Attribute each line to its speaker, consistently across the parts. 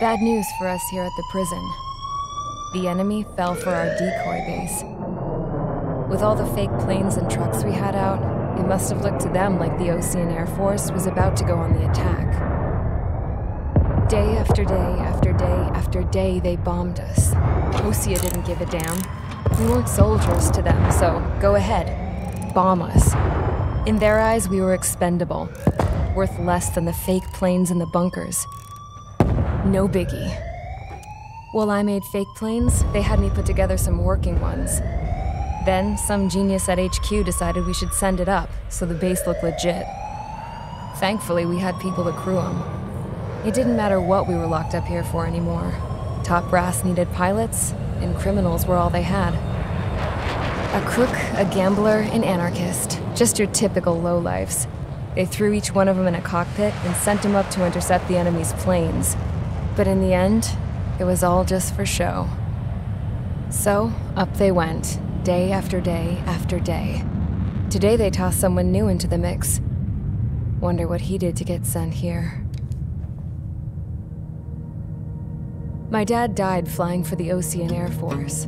Speaker 1: Bad news for us here at the prison. The enemy fell for our decoy base. With all the fake planes and trucks we had out, it must have looked to them like the Osean Air Force was about to go on the attack. Day after day after day after day, they bombed us. Osea didn't give a damn. We weren't soldiers to them, so go ahead. Bomb us. In their eyes, we were expendable. Worth less than the fake planes in the bunkers. No biggie. While I made fake planes, they had me put together some working ones. Then, some genius at HQ decided we should send it up, so the base looked legit. Thankfully, we had people to crew them. It didn't matter what we were locked up here for anymore. Top brass needed pilots, and criminals were all they had. A crook, a gambler, an anarchist. Just your typical lowlifes. They threw each one of them in a cockpit and sent them up to intercept the enemy's planes. But in the end, it was all just for show. So, up they went, day after day after day. Today they tossed someone new into the mix. Wonder what he did to get sent here. My dad died flying for the Osean Air Force.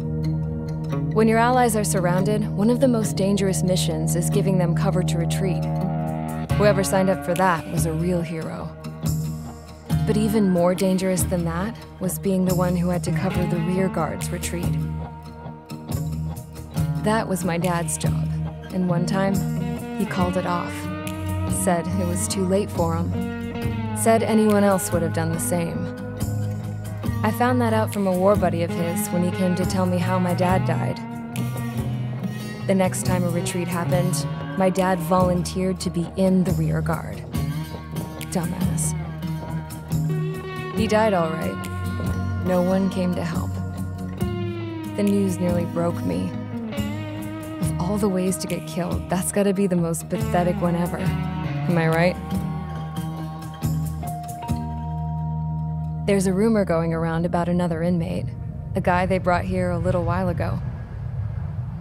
Speaker 1: When your allies are surrounded, one of the most dangerous missions is giving them cover to retreat. Whoever signed up for that was a real hero. But even more dangerous than that was being the one who had to cover the rear guard's retreat. That was my dad's job, and one time, he called it off. Said it was too late for him. Said anyone else would have done the same. I found that out from a war buddy of his when he came to tell me how my dad died. The next time a retreat happened, my dad volunteered to be in the rear guard. Dumbass. He died all right. No one came to help. The news nearly broke me. Of all the ways to get killed, that's gotta be the most pathetic one ever. Am I right? There's a rumor going around about another inmate. A guy they brought here a little while ago.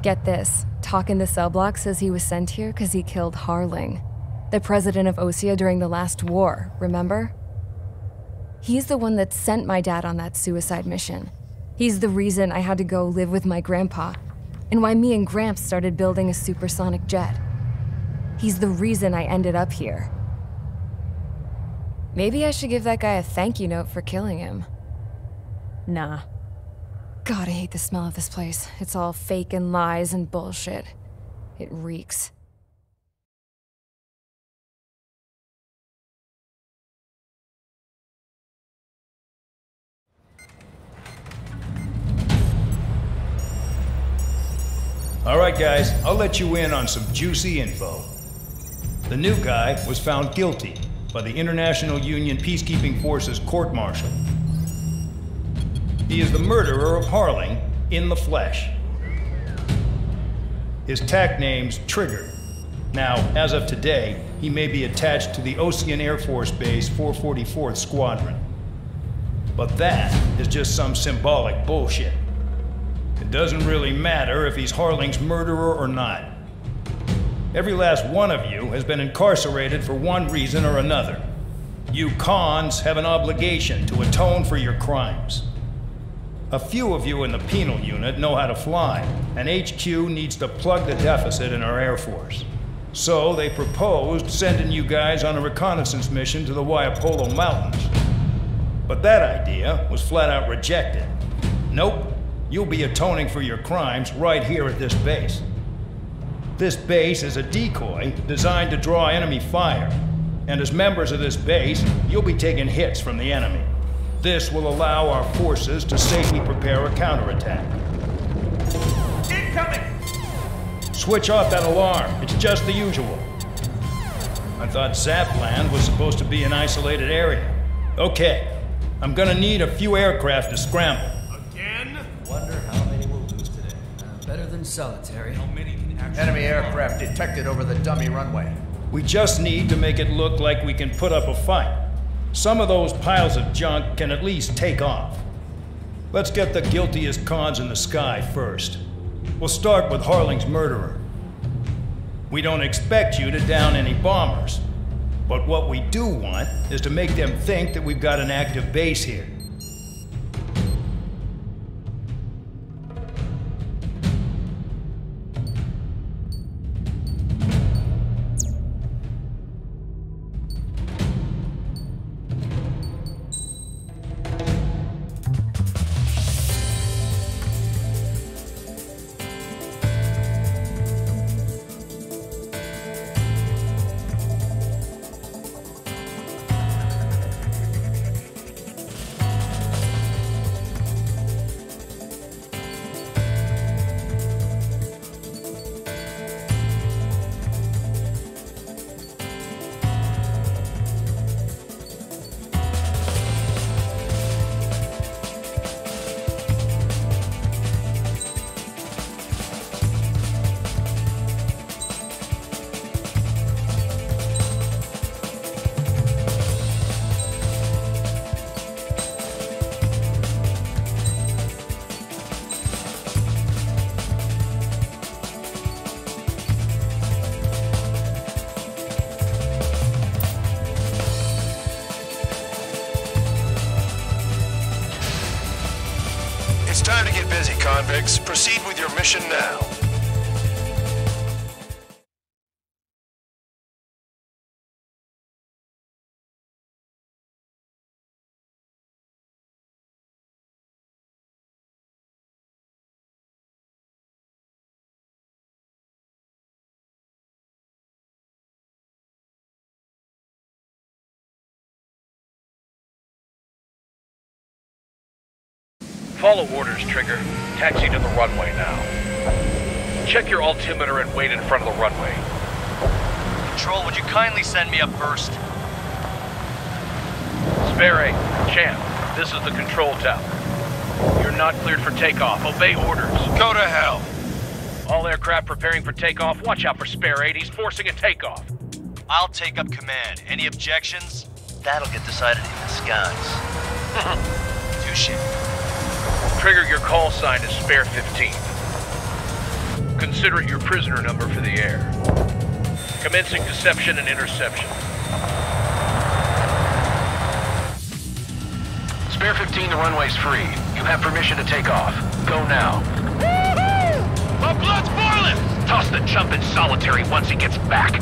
Speaker 1: Get this, Talk in the cell block says he was sent here because he killed Harling, the president of Osea during the last war, remember? He's the one that sent my dad on that suicide mission. He's the reason I had to go live with my grandpa, and why me and Gramps started building a supersonic jet. He's the reason I ended up here. Maybe I should give that guy a thank you note for killing him. Nah. God, I hate the smell of this place. It's all fake and lies and bullshit. It reeks.
Speaker 2: All right, guys, I'll let you in on some juicy info. The new guy was found guilty by the International Union Peacekeeping Forces court-martial. He is the murderer of Harling in the flesh. His tack name's Trigger. Now, as of today, he may be attached to the Osean Air Force Base 444th Squadron. But that is just some symbolic bullshit. It doesn't really matter if he's Harling's murderer or not. Every last one of you has been incarcerated for one reason or another. You cons have an obligation to atone for your crimes. A few of you in the penal unit know how to fly, and HQ needs to plug the deficit in our Air Force. So they proposed sending you guys on a reconnaissance mission to the Waiapolo Mountains. But that idea was flat out rejected. Nope. You'll be atoning for your crimes right here at this base. This base is a decoy designed to draw enemy fire, and as members of this base, you'll be taking hits from the enemy. This will allow our forces to safely prepare a counterattack.
Speaker 3: Incoming!
Speaker 2: Switch off that alarm. It's just the usual. I thought Zapland was supposed to be an isolated area. Okay, I'm gonna need a few aircraft to scramble.
Speaker 4: Wonder how many we'll lose today. Better than solitary.
Speaker 3: How many can actually...
Speaker 5: Enemy aircraft detected over the dummy runway.
Speaker 2: We just need to make it look like we can put up a fight. Some of those piles of junk can at least take off. Let's get the guiltiest cons in the sky first. We'll start with Harling's murderer. We don't expect you to down any bombers, but what we do want is to make them think that we've got an active base here.
Speaker 6: busy, convicts. Proceed with your mission now.
Speaker 7: Follow orders, Trigger. Taxi to the runway now. Check your altimeter and wait in front of the runway.
Speaker 8: Control, would you kindly send me up first?
Speaker 7: Spare 8, Champ, this is the control tower. You're not cleared for takeoff. Obey orders.
Speaker 6: Go to hell.
Speaker 7: All aircraft preparing for takeoff. Watch out for Spare 8. He's forcing a takeoff.
Speaker 8: I'll take up command. Any objections? That'll get decided in the skies. Touche.
Speaker 7: Trigger, your call sign is Spare 15. Consider it your prisoner number for the air. Commencing deception and interception. Spare 15, the runway's free. You have permission to take off. Go now. Woohoo! My blood's boiling! Toss the chump in solitary once he gets back.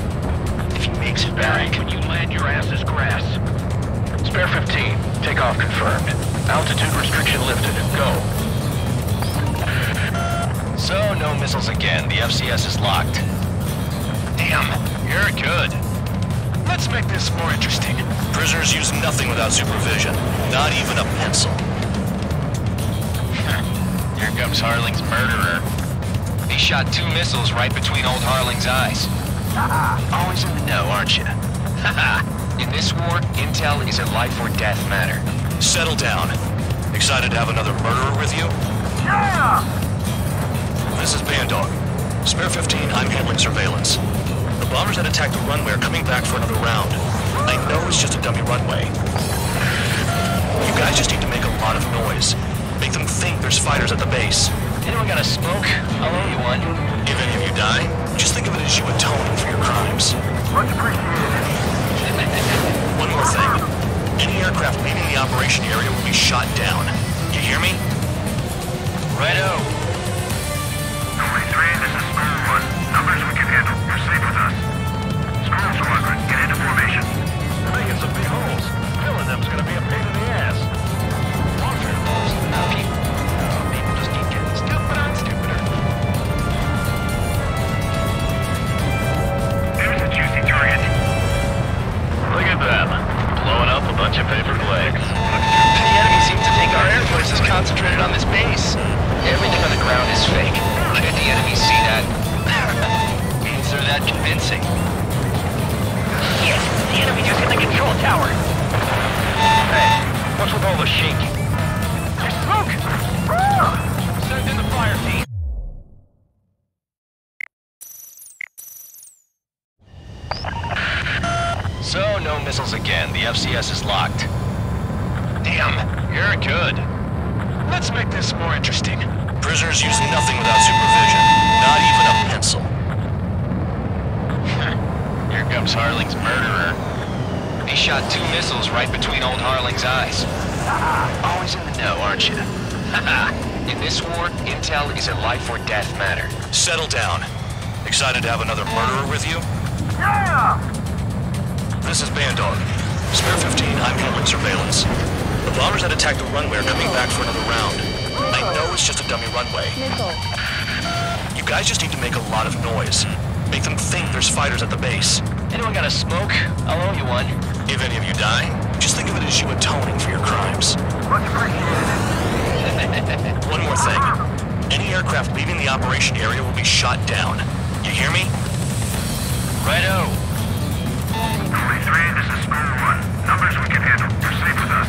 Speaker 7: If he makes it back. When you land, your ass is grass. Spare 15, takeoff confirmed. Altitude restriction lifted. Go.
Speaker 8: So, no missiles again. The FCS is locked. Damn, you're good.
Speaker 6: Let's make this more interesting. Prisoners use nothing without supervision. Not even a pencil.
Speaker 8: Here comes Harling's murderer. He shot 2 missiles right between old Harling's eyes. Always in the know, aren't you? In this war, intel is a life or death matter.
Speaker 6: Settle down. Excited to have another murderer with you? Yeah! This is Bandog. Spare 15, I'm handling surveillance. The bombers that attacked the runway are coming back for another round. I know it's just a dummy runway. You guys just need to make a lot of noise. Make them think there's fighters at the base.
Speaker 8: Anyone got a smoke? I'll owe you one.
Speaker 6: If any of you die, just think of it as you atoning for your crimes.
Speaker 8: Much appreciated.
Speaker 6: One more thing. Any aircraft leaving the operation area will be shot down. You hear me?
Speaker 8: Righto.
Speaker 9: 23, this is Squirrel 1. Numbers we can handle. Proceed with us. Squirrel Squadron, get into formation.
Speaker 7: They're making some big holes. Filling them's gonna be a pain in the ass.
Speaker 8: Warfare holes. People just keep getting stupider and stupider.
Speaker 9: There's a juicy target.
Speaker 7: Look at them. Blowing up a bunch of paper planes.
Speaker 8: The enemy seems to think our air force is concentrated on this base. Everything on the ground is fake. Can't the enemy see that? Means they're that convincing.
Speaker 7: Yes, the enemy just hit the control tower. Hey, what's with all the shaking? There's smoke! Send in the fire team.
Speaker 8: So, no missiles again. The FCS is locked. Damn, you're good.
Speaker 6: Let's make this more interesting. Prisoners use nothing without supervision. Not even a pencil.
Speaker 8: Here comes Harling's murderer. He shot 2 missiles right between old Harling's eyes. Always in the know, aren't you? In this war, intel is a life or death matter.
Speaker 6: Settle down. Excited to have another murderer with you?
Speaker 9: Yeah!
Speaker 6: This is Bandog. Spare 15, I'm handling surveillance. The bombers that attacked the runway are coming back for another round. I know it's just a dummy runway. You guys just need to make a lot of noise. Make them think there's fighters at the base.
Speaker 8: Anyone got a smoke? I'll owe you one.
Speaker 6: If any of you die, just think of it as you atoning for your crimes.
Speaker 9: Much appreciated.
Speaker 6: One more thing. Any aircraft leaving the operation area will be shot down. You hear me?
Speaker 8: Righto.
Speaker 9: 23, this is Squirrel 1. Numbers we can handle. Proceed with us.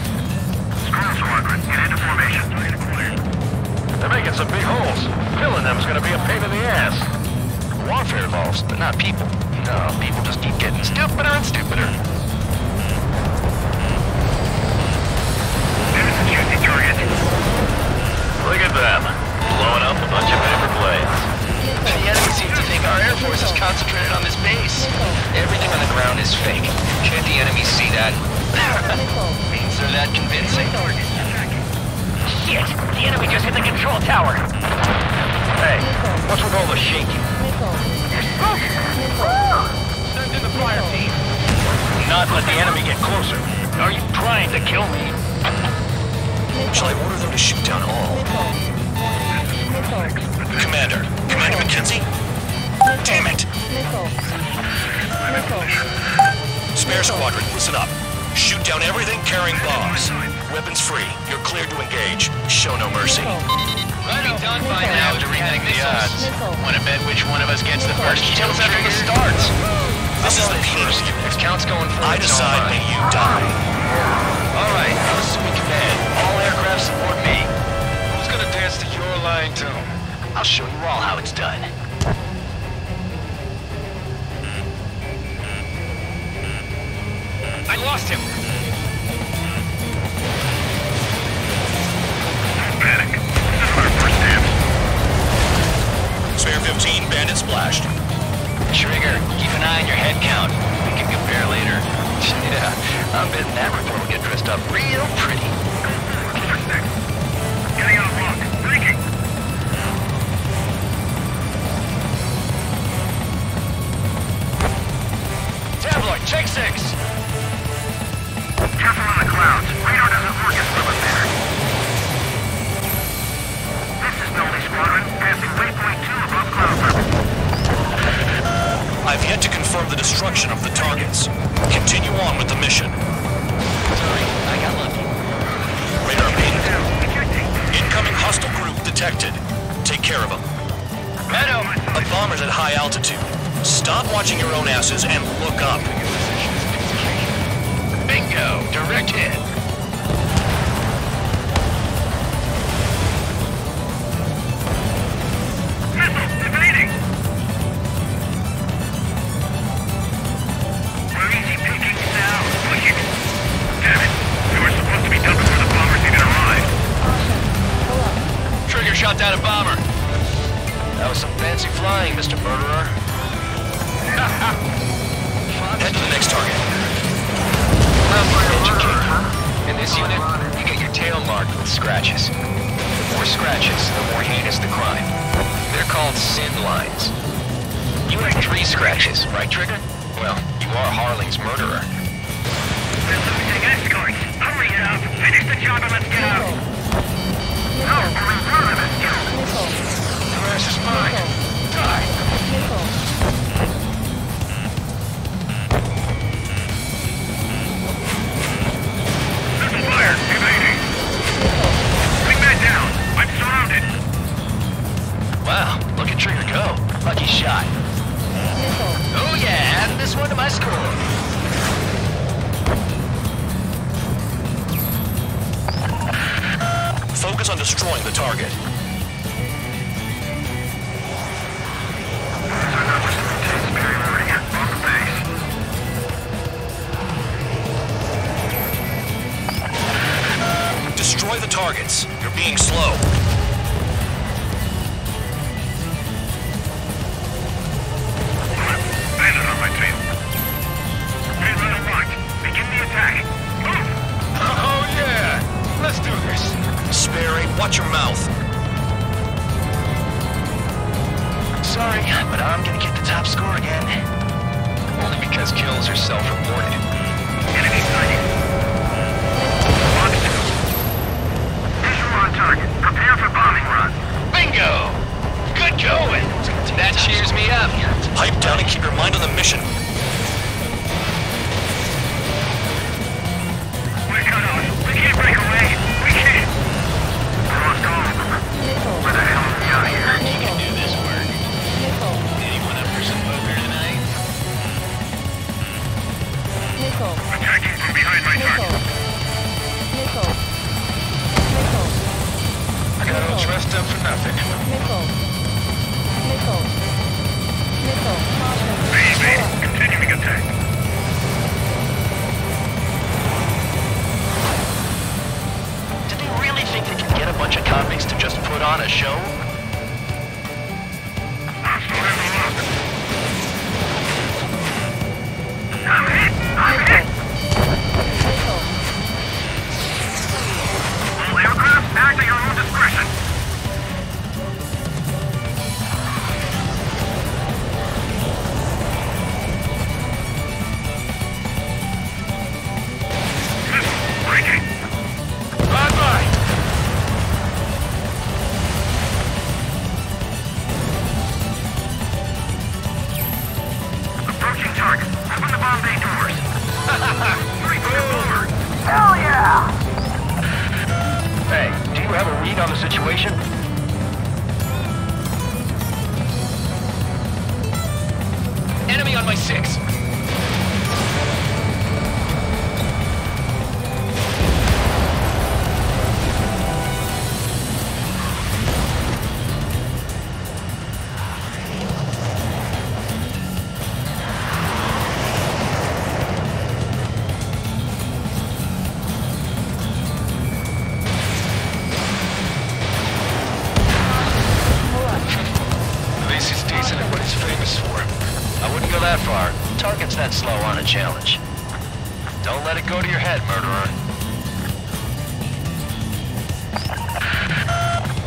Speaker 9: Squirrel Squadron, get into formation.
Speaker 7: They're making some big holes. Filling them's gonna be a pain in the ass.
Speaker 8: Warfare evolves, but not people. No, people just keep getting stupider and stupider.
Speaker 9: There's a juicy target.
Speaker 7: Look at them. Blowing up a bunch of paper planes.
Speaker 8: The enemy seems to think our air force is concentrated on this base. Everything on the ground is fake. Can't the enemy see that? Means they're that convincing.
Speaker 7: Shit! The enemy just hit the control tower! Hey, what's with all the shaking? Send in the fire team. Not let the enemy get closer. Are you trying to kill me?
Speaker 6: Shall I order them to shoot down all? Commander McKenzie? Damn it! Spare squadron, listen up. Shoot down everything carrying bombs. Weapons free. You're cleared to engage. Show no mercy.
Speaker 8: We'll be done by now to rethink the odds. Want to bet which one of us gets the first kill after the starts?
Speaker 6: This is the Peters.
Speaker 8: If count's going for
Speaker 6: I decide may you die.
Speaker 8: Alright, I'm assuming command. All aircraft support me.
Speaker 7: Who's gonna dance to your line tune?
Speaker 8: I'll show you all how it's done.
Speaker 7: I lost him!
Speaker 9: Panic. This is our first dance.
Speaker 6: Spare 15, bandit splashed.
Speaker 8: Trigger, keep an eye on your head count. We can compare later. Yeah, I'm betting that report will get dressed up real pretty.
Speaker 9: Getting out of rock. Breaking.
Speaker 7: Tabloid, check 6!
Speaker 9: Careful on the clouds. Radar doesn't work as well as there. This is Nolly Squadron, passing waypoint 2 above cloud level.
Speaker 6: I've yet to confirm the destruction of the targets. Continue on with the mission.
Speaker 8: Sorry, I got lucky.
Speaker 6: Radar ping. Incoming hostile group detected. Take care of them.
Speaker 7: Meadow!
Speaker 6: A bomber's at high altitude. Stop watching your own asses and look up.
Speaker 8: Bingo! Direct hit.
Speaker 9: Missile evading. We're easy pickings now. Push it. Damn it. We were supposed to be done before the bombers even arrived.
Speaker 8: Trigger shot down a bomber. That was some fancy flying, Mr. Murderer.
Speaker 6: Head to the next target.
Speaker 8: Engine King. In this unit, you get your tail marked with scratches. The more scratches, the more heinous the crime. They're called sin lines. You have 3 scratches, right, Trigger? Well, you are Harling's murderer.
Speaker 9: We're losing escorts. Hurry up. Finish the job and let's get out. No, we're in front of us.
Speaker 7: The rest is mine. Die!
Speaker 9: Missile fire. Evading. Bring that down. I'm surrounded.
Speaker 8: Wow, look at Trigger go. Lucky shot. Oh yeah, add this one to my score.
Speaker 6: Focus on destroying the target. Destroy the targets. You're being slow.
Speaker 9: Bandit on my tail. Hey, run a rock. Begin the attack. Move!
Speaker 7: Oh yeah! Let's do this!
Speaker 6: Spare 8, watch your mouth.
Speaker 8: Sorry, but I'm gonna get the top score again. Only because kills are self-reported.
Speaker 9: Enemy sighting. Box 2. Visual on target. Prepare for bombing run.
Speaker 8: Bingo! Good going! That cheers me up.
Speaker 6: Pipe down and keep your mind on the mission.
Speaker 9: We're cut off. We can't break away. We can't. Lost all of them. Where the hell are we out here?
Speaker 8: You can do this work. Anyone up for some poker tonight?
Speaker 9: Attacking from behind my target.
Speaker 7: I got all dressed up for nothing.
Speaker 9: Evading. Continuing attack.
Speaker 8: Did they really think they could get a bunch of convicts to just put on a show?
Speaker 9: Hostile ammo lost. I'm hit. I'm hit. All aircraft back to your
Speaker 8: that slow on a challenge. Don't let it go to your head, murderer.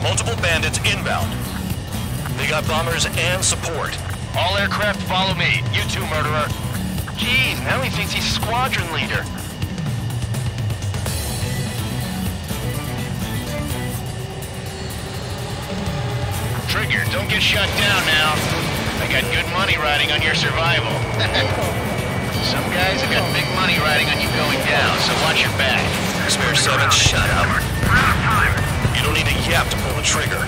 Speaker 6: Multiple bandits inbound. They got bombers and support.
Speaker 8: All aircraft follow me. You too, murderer. Jeez, now he thinks he's squadron leader. Trigger, don't get shut down now. I got good money riding on your survival. Some guys have got big money riding on you going down, so watch your back.
Speaker 6: Spare 7, shut up. You don't need a yap to pull the trigger.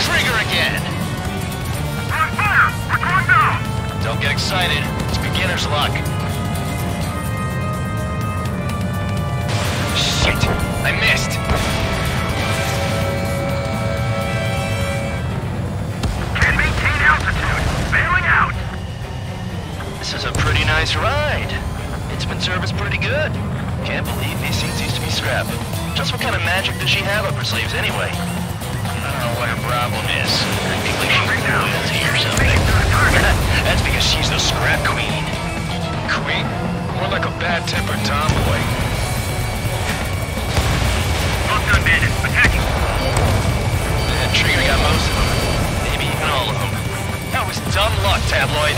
Speaker 8: Trigger again!
Speaker 9: We're on fire! We're going down!
Speaker 8: Don't get excited. It's beginner's luck. Shit! I missed!
Speaker 9: Can't maintain altitude! Bailing out!
Speaker 8: This is a pretty nice ride. It's been serviced pretty good. Can't believe these things used to be scrap. Just what kind of magic does she have up her sleeves anyway? I don't know what her problem is. I think like she's royalty or something. That's because she's the scrap queen. Queen? More like a bad-tempered tomboy.
Speaker 9: Well done, bandit. Attacking!
Speaker 8: Trigger got most of them. Maybe even all of them. That was dumb luck, Tabloid.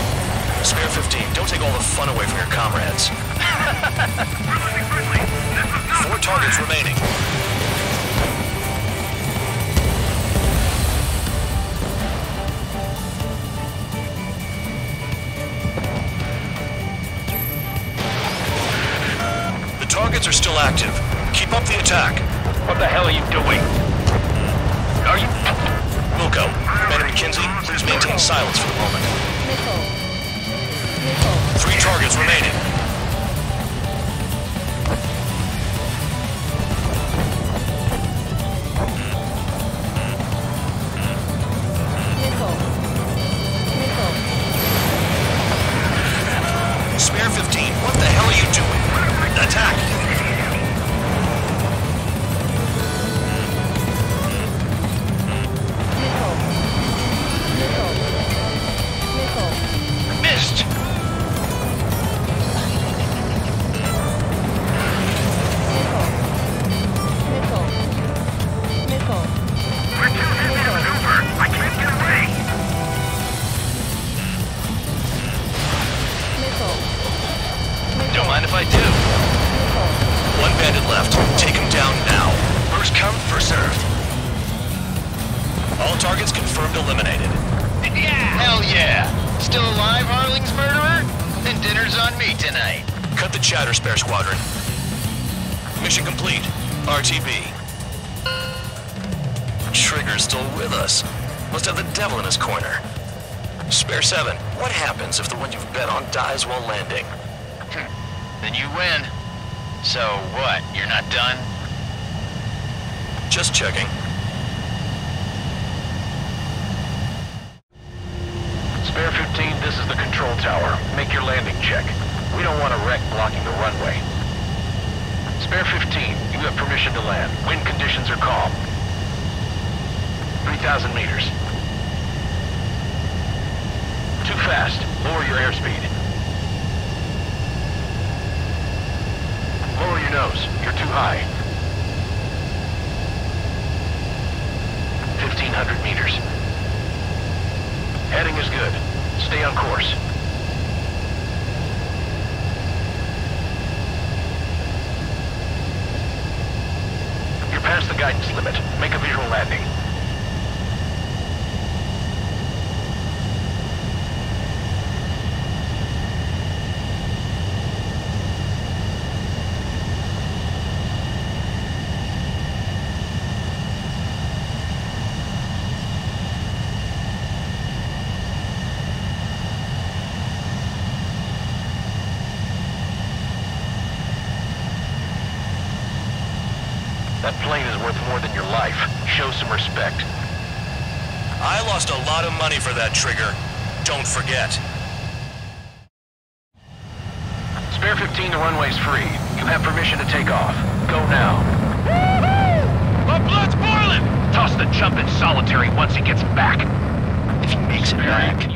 Speaker 6: Spare 15, don't take all the fun away from your comrades.
Speaker 9: We're losing friendly! This is not
Speaker 6: 4 targets remaining. The targets are still active. Keep up the attack.
Speaker 7: What the hell are you doing?
Speaker 6: Are you... Wilco, Man McKenzie, please maintain silence for the moment. 3 targets remaining. Spare 15, what the hell are you doing? Attack!
Speaker 8: Missed!
Speaker 9: We're too heavy to maneuver! I can't get away!
Speaker 8: Don't mind if I do.
Speaker 6: 1 bandit left. Take him down now.
Speaker 8: First come, first served.
Speaker 6: All targets confirmed eliminated.
Speaker 8: Yeah! Hell yeah! Still alive, Harling's murderer? Then dinner's on me tonight.
Speaker 6: Cut the chatter, Spare Squadron. Mission complete. RTB. Trigger's still with us. Must have the devil in his corner. Spare 7, what happens if the one you've bet on dies while landing?
Speaker 8: Then you win. So what, you're not done?
Speaker 6: Just checking.
Speaker 7: Spare 15, this is the control tower. Make your landing check. We don't want a wreck blocking the runway. Spare 15, you have permission to land. Wind conditions are calm. 3,000 meters. Too fast. Lower your airspeed. Lower your nose. You're too high. 1,500 meters. Heading is good. Stay on course. You're past the guidance limit. Make a visual landing. That plane is worth more than your life. Show some respect.
Speaker 6: I lost a lot of money for that, Trigger. Don't forget.
Speaker 7: Spare 15, the runway's free. You have permission to take off. Go now.
Speaker 9: My blood's boiling!
Speaker 7: Toss the chump in solitary once he gets back.
Speaker 8: If he makes it back.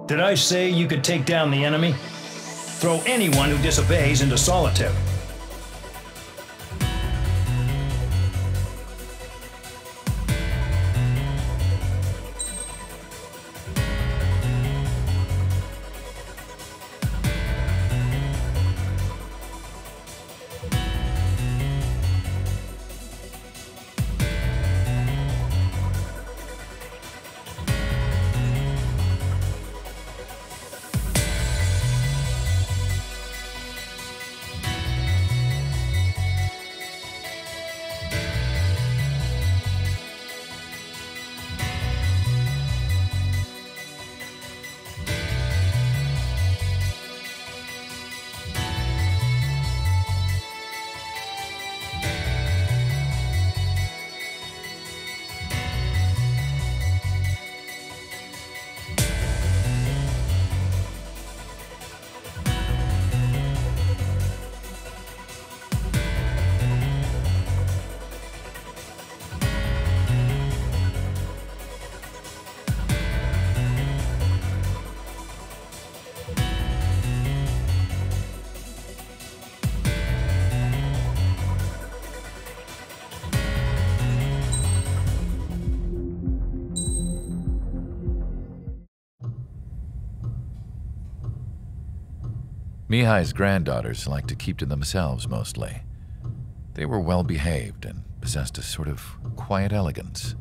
Speaker 2: Did I say you could take down the enemy? Throw anyone who disobeys into solitary.
Speaker 10: Mihai's granddaughters liked to keep to themselves mostly. They were well behaved and possessed a sort of quiet elegance.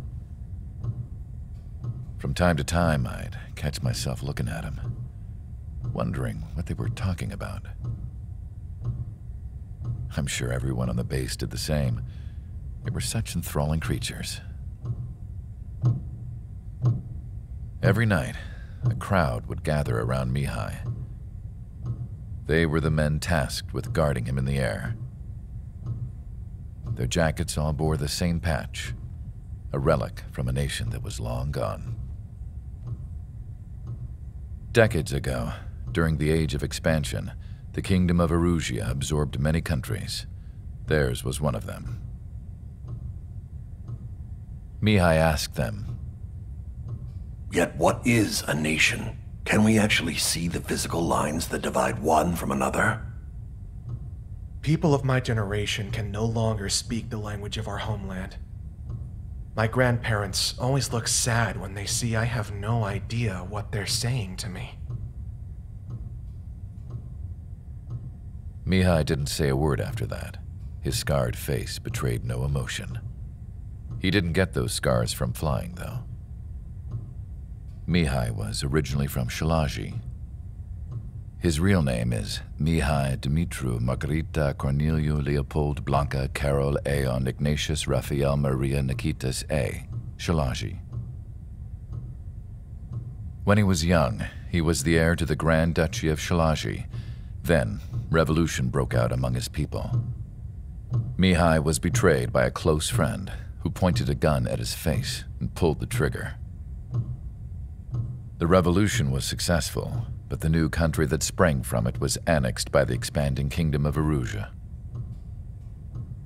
Speaker 10: From time to time, I'd catch myself looking at them, wondering what they were talking about. I'm sure everyone on the base did the same. They were such enthralling creatures. Every night, a crowd would gather around Mihai. They were the men tasked with guarding him in the air. Their jackets all bore the same patch, a relic from a nation that was long gone. Decades ago, during the Age of Expansion, the Kingdom of Erusia absorbed many countries. Theirs was one of them. Mihai asked them,
Speaker 11: "Yet what is a nation? Can we actually see the physical lines that divide one from another?"
Speaker 3: People of my generation can no longer speak the language of our homeland. My grandparents always look sad when they see I have no idea what they're saying to me.
Speaker 10: Mihai didn't say a word after that. His scarred face betrayed no emotion. He didn't get those scars from flying, though. Mihai was originally from Shalaji. His real name is Mihai Dumitru Margarita Corneliu Leopold Blanca Carol Aeon Ignatius Raphael Maria Nikitas A. Shalaji. When he was young, he was the heir to the Grand Duchy of Shalaji. Then, revolution broke out among his people. Mihai was betrayed by a close friend who pointed a gun at his face and pulled the trigger. The revolution was successful, but the new country that sprang from it was annexed by the expanding Kingdom of Erusia.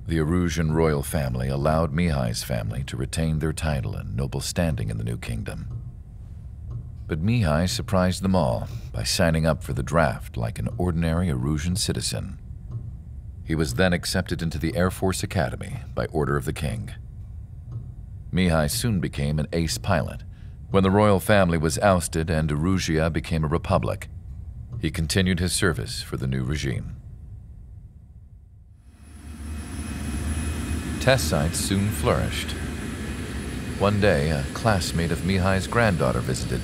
Speaker 10: The Erusian royal family allowed Mihai's family to retain their title and noble standing in the new kingdom. But Mihai surprised them all by signing up for the draft like an ordinary Erusian citizen. He was then accepted into the Air Force Academy by order of the king. Mihai soon became an ace pilot. When the royal family was ousted and Erusia became a republic, he continued his service for the new regime. Test sites soon flourished. One day, a classmate of Mihai's granddaughter visited.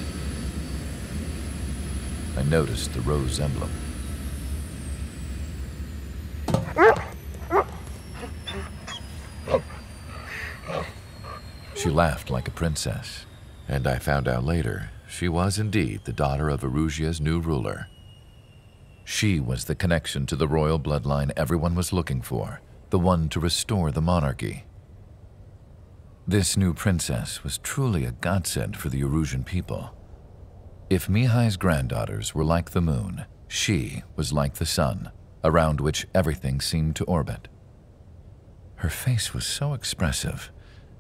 Speaker 10: I noticed the rose emblem. She laughed like a princess. And I found out later, she was indeed the daughter of Erusia's new ruler. She was the connection to the royal bloodline everyone was looking for, the one to restore the monarchy. This new princess was truly a godsend for the Erusian people. If Mihai's granddaughters were like the moon, she was like the sun, around which everything seemed to orbit. Her face was so expressive.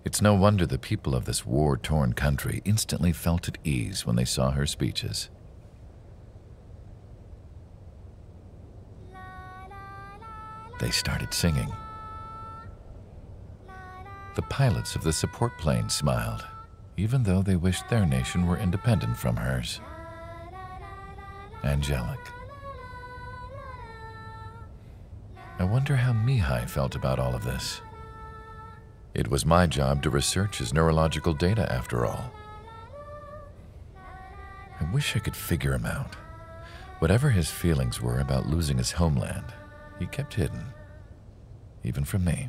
Speaker 10: It's no wonder the people of this war-torn country instantly felt at ease when they saw her speeches. They started singing. The pilots of the support plane smiled, even though they wished their nation were independent from hers. Angelic. I wonder how Mihai felt about all of this. It was my job to research his neurological data, after all. I wish I could figure him out. Whatever his feelings were about losing his homeland, he kept hidden, even from me.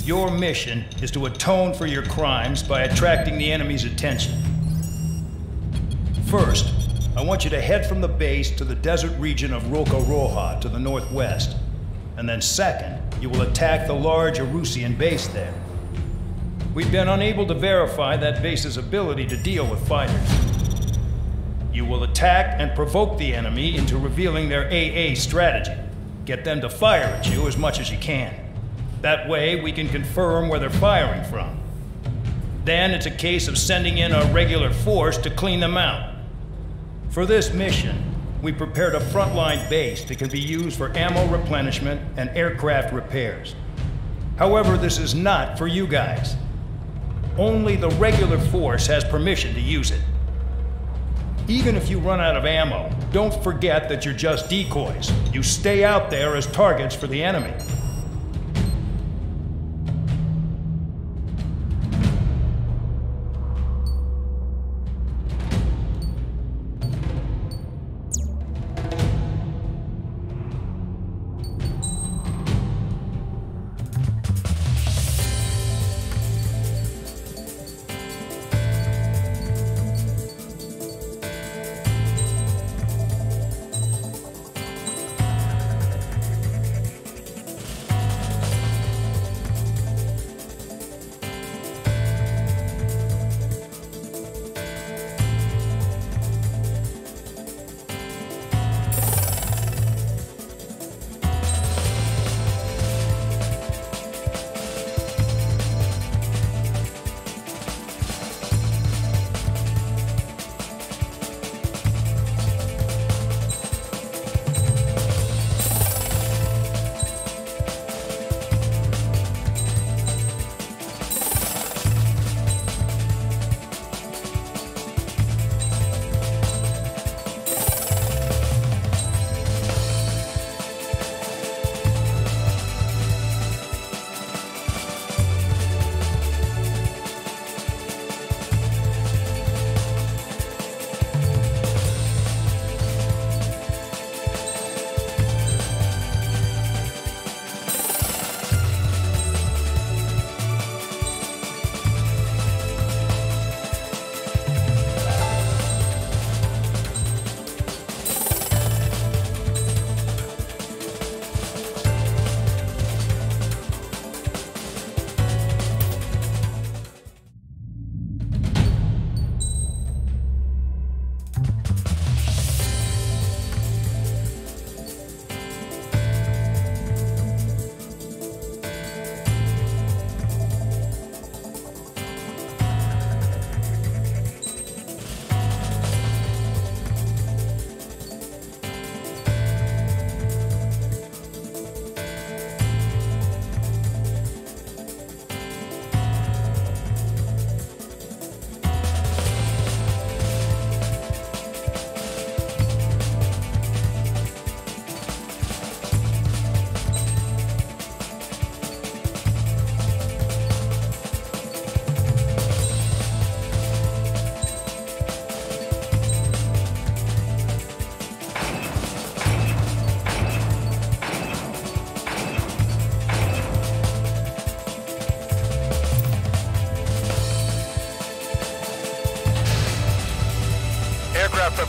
Speaker 2: Your mission is to atone for your crimes by attracting the enemy's attention. First, I want you to head from the base to the desert region of Roca-Roja to the northwest. And then second, you will attack the large Erusian base there. We've been unable to verify that base's ability to deal with fighters. You will attack and provoke the enemy into revealing their AA strategy. Get them to fire at you as much as you can. That way, we can confirm where they're firing from. Then it's a case of sending in a regular force to clean them out. For this mission, we prepared a frontline base that can be used for ammo replenishment and aircraft repairs. However, this is not for you guys. Only the regular force has permission to use it. Even if you run out of ammo, don't forget that you're just decoys. You stay out there as targets for the enemy.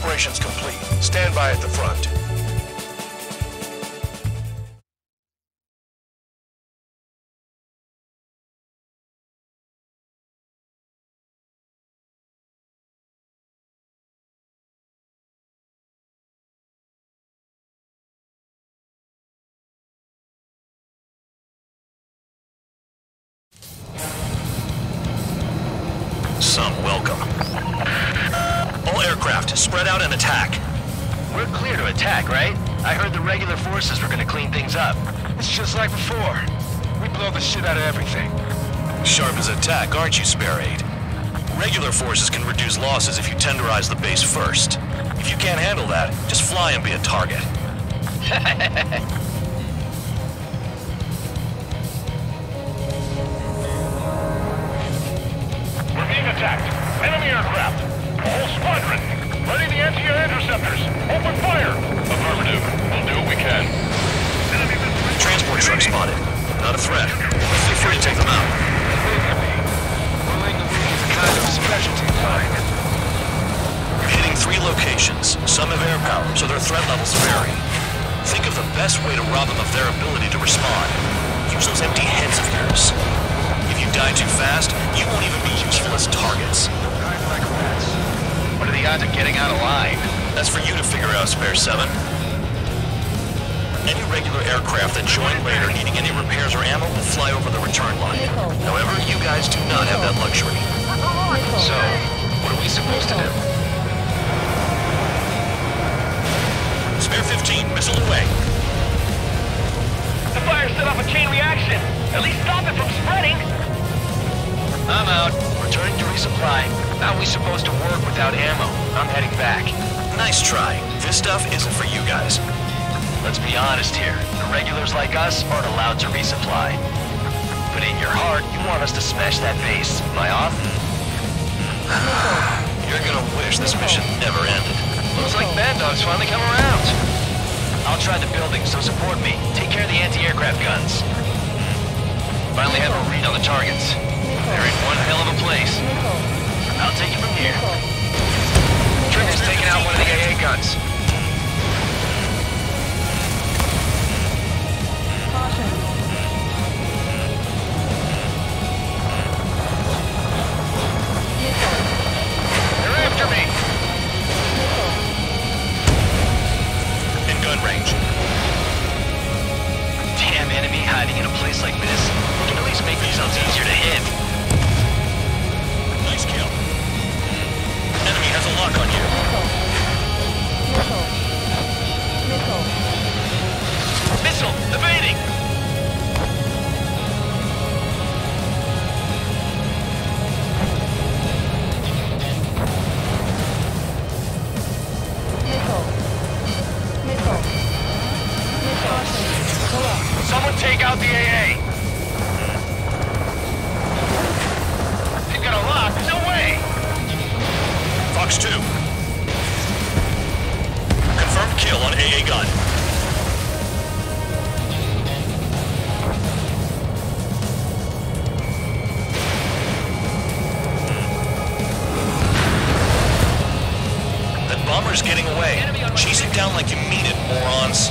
Speaker 6: Preparations complete. Stand by at the front. Some welcome. All aircraft, spread out and attack.
Speaker 8: We're clear to attack, right? I heard the regular forces were gonna clean things up.
Speaker 7: It's just like before. We blow the shit out of everything.
Speaker 6: Sharp as attack, aren't you, Spare 8? Regular forces can reduce losses if you tenderize the base first. If you can't handle that, just fly and be a target.
Speaker 9: We're being attacked. Enemy aircraft. A whole squadron. Ready the anti-air interceptors. Open fire. Affirmative. We'll do what we can.
Speaker 6: Transport truck spotted. Not a threat. Feel free to take them out. You're hitting 3 locations. Some have air power, so their threat levels vary. Think of the best way to rob them of their ability to respond. Use those empty heads of yours. If you die too fast, you won't even be useful as targets.
Speaker 8: What are the odds of getting out alive?
Speaker 6: That's for you to figure out, Spare 7. Any regular aircraft that join later needing any repairs or ammo will fly over the return line. However, you guys do not have that luxury.
Speaker 8: So, what are we supposed to do?
Speaker 6: Spare 15, missile away.
Speaker 7: The fire set off a chain reaction. At least stop it from spreading.
Speaker 8: I'm out. Returning to resupply. How are we supposed to work without ammo? I'm heading back.
Speaker 6: Nice try. This stuff isn't for you guys.
Speaker 8: Let's be honest here. The regulars like us aren't allowed to resupply. But in your heart, you want us to smash that base. Am I off?
Speaker 6: You're gonna wish this mission never ended.
Speaker 8: Looks like Bandog's finally come around. I'll try the building, so support me. Take care of the anti-aircraft guns. Finally have a read on the targets. They're in one hell of a place. I'll take it from here. Trigger's taking out one of the AA guns. They're after me.
Speaker 6: In gun range.
Speaker 8: Damn enemy hiding in a place like this. We can at least make themselves easier to hit.
Speaker 6: Nice kill. Enemy has a lock on you.
Speaker 8: Missile! Evading!
Speaker 7: Someone take out the AA. They've got a lock. No way.
Speaker 6: Fox 2. Confirmed kill on AA gun. That bomber's getting away. Chase him down like you mean it, morons.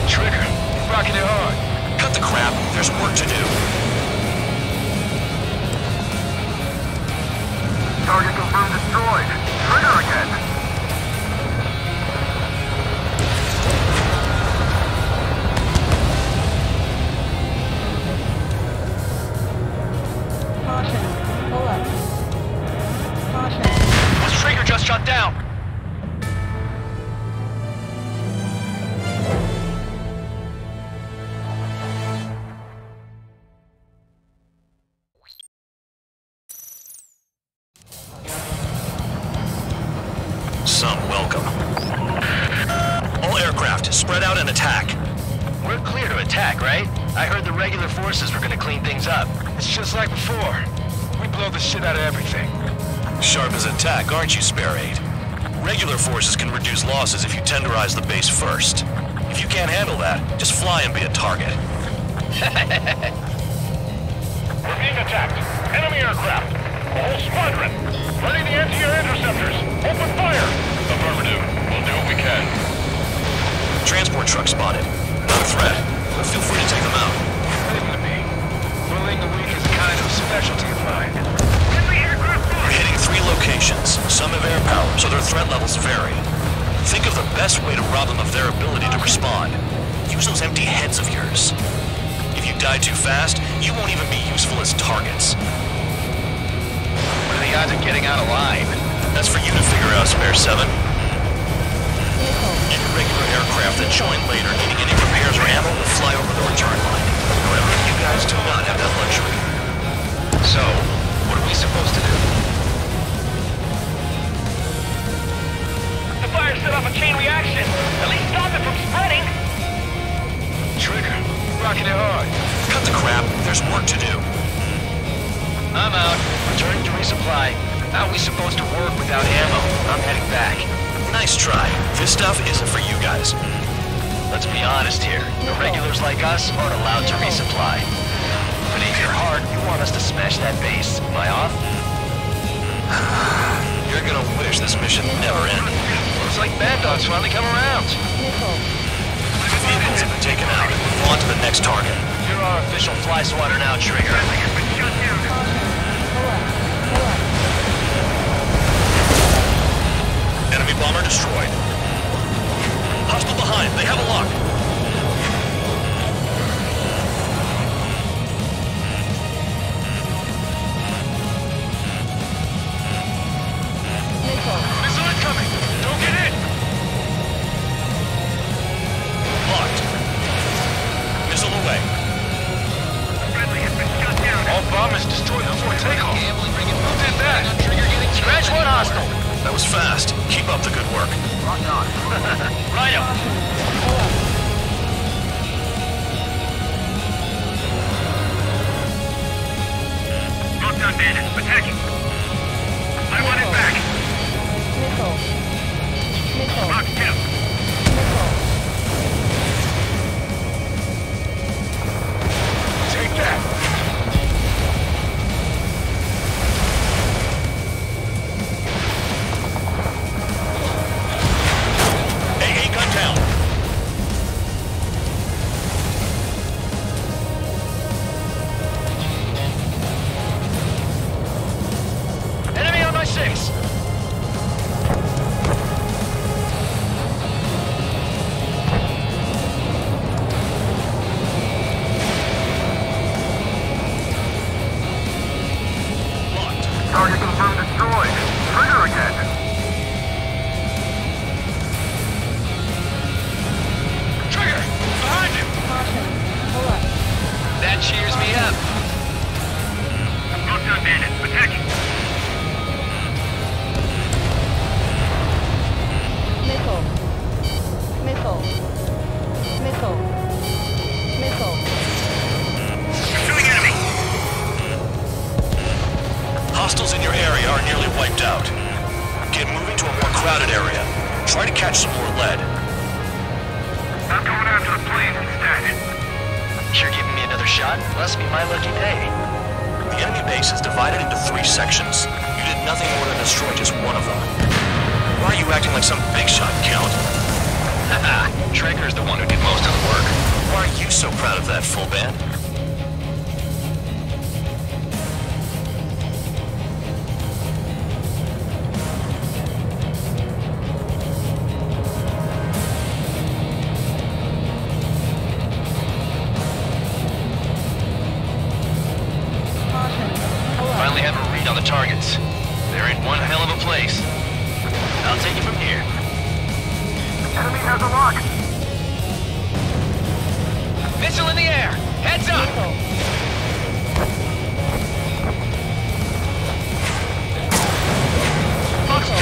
Speaker 8: Trigger, rocking it hard.
Speaker 6: Cut the crap. There's work to do.
Speaker 9: Target confirmed destroyed. Trigger again.
Speaker 12: Caution. Pull up. Caution.
Speaker 8: This trigger just shut down.
Speaker 6: Some welcome. All aircraft, spread out and attack.
Speaker 8: We're clear to attack, right? I heard the regular forces were gonna clean things up.
Speaker 7: It's just like before. We blow the shit out of everything.
Speaker 6: Sharp as attack, aren't you, Spare 8? Regular forces can reduce losses if you tenderize the base first. If you can't handle that, just fly and be a target.
Speaker 9: We're being attacked. Enemy aircraft. A whole squadron. Ready the anti-air interceptors. Open fire. Affirmative. We'll do what we can.
Speaker 6: Transport truck spotted. Not a threat, but feel free to take them out.
Speaker 8: Leave them to me. Bullying the weak is a kind of specialty of mine.
Speaker 6: We're hitting 3 locations. Some have air power, so their threat levels vary. Think of the best way to rob them of their ability to respond. Use those empty heads of yours. If you die too fast, you won't even be useful as targets.
Speaker 8: What are the odds of getting out alive?
Speaker 6: That's for you to figure out, Spare 7. Any regular aircraft that join later needing any repairs or ammo will fly over the return line. However, you guys do not have that luxury.
Speaker 8: So, what are we supposed to do?
Speaker 7: The fire set off a chain reaction. At least stop it from spreading.
Speaker 8: Trigger, rocking it hard.
Speaker 6: Cut the crap. There's work to do.
Speaker 8: I'm out. Returning to resupply. How are we supposed to work without ammo? I'm heading back.
Speaker 6: Nice try. This stuff isn't for you guys.
Speaker 8: Let's be honest here. The regulars like us aren't allowed to resupply. Beneath your heart, you want us to smash that base. Am I off?
Speaker 6: You're gonna wish this mission never ended.
Speaker 8: Looks like Bad Dog's finally come around.
Speaker 6: Vehicles have been taken out. Move on to the next target.
Speaker 8: You're our official fly swatter now, Trigger.
Speaker 6: Enemy bomber destroyed. Hostile behind. They have a lock.
Speaker 9: Missile incoming! Don't get in!
Speaker 6: Locked. Missile away.
Speaker 9: All bombers destroyed before takeoff. Who did that?
Speaker 8: Scratch one hostile.
Speaker 6: That was fast. Keep up the good work.
Speaker 8: Rock on. Right up.
Speaker 9: Locked on bandits. Attacking. I want it back. Mark 2. Take that. Target confirmed destroyed. Trigger again.
Speaker 8: Trigger! Behind you! That cheers me up.
Speaker 9: Locked on bandits. Attacking. Pursuing enemy.
Speaker 6: Hostiles in your area are nearly wiped out. Get moving to a more crowded area. Try to catch some more lead.
Speaker 9: I'm going after the planes instead.
Speaker 8: You're giving me another shot? Must be my lucky day.
Speaker 6: The enemy base is divided into 3 sections. You did nothing more than destroy just one of them. Why are you acting like some big shot, Count?
Speaker 8: Haha, Trigger's the one who did most of the work.
Speaker 6: Why are you so proud of that, full band?
Speaker 8: Finally have a read on the targets. They're in one hell of a place. I'll take it from here.
Speaker 9: Enemy has a lock.
Speaker 8: Missile in the air! Heads up!
Speaker 9: Fox 2.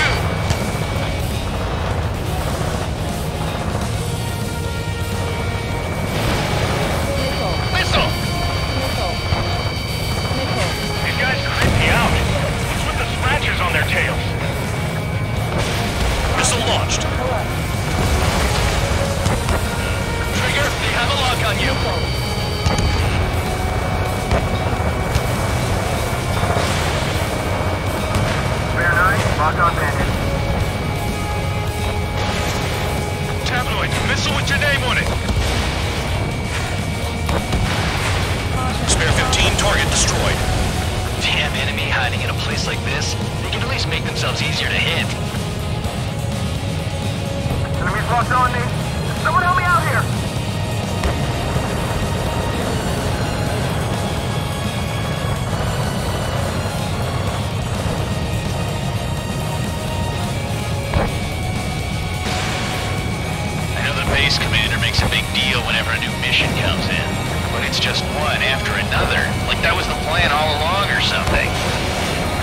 Speaker 8: Missile!
Speaker 9: These guys creep me out. What's with the scratches on their tails?
Speaker 6: Missile launched.
Speaker 8: Trigger, they have a lock on you. place like this, they can at least make themselves easier to hit.
Speaker 7: Enemies locked on me. Someone help me out here!
Speaker 6: I know the base commander makes a big deal whenever a new mission comes in, but it's just one after another, like that was the plan all along or something.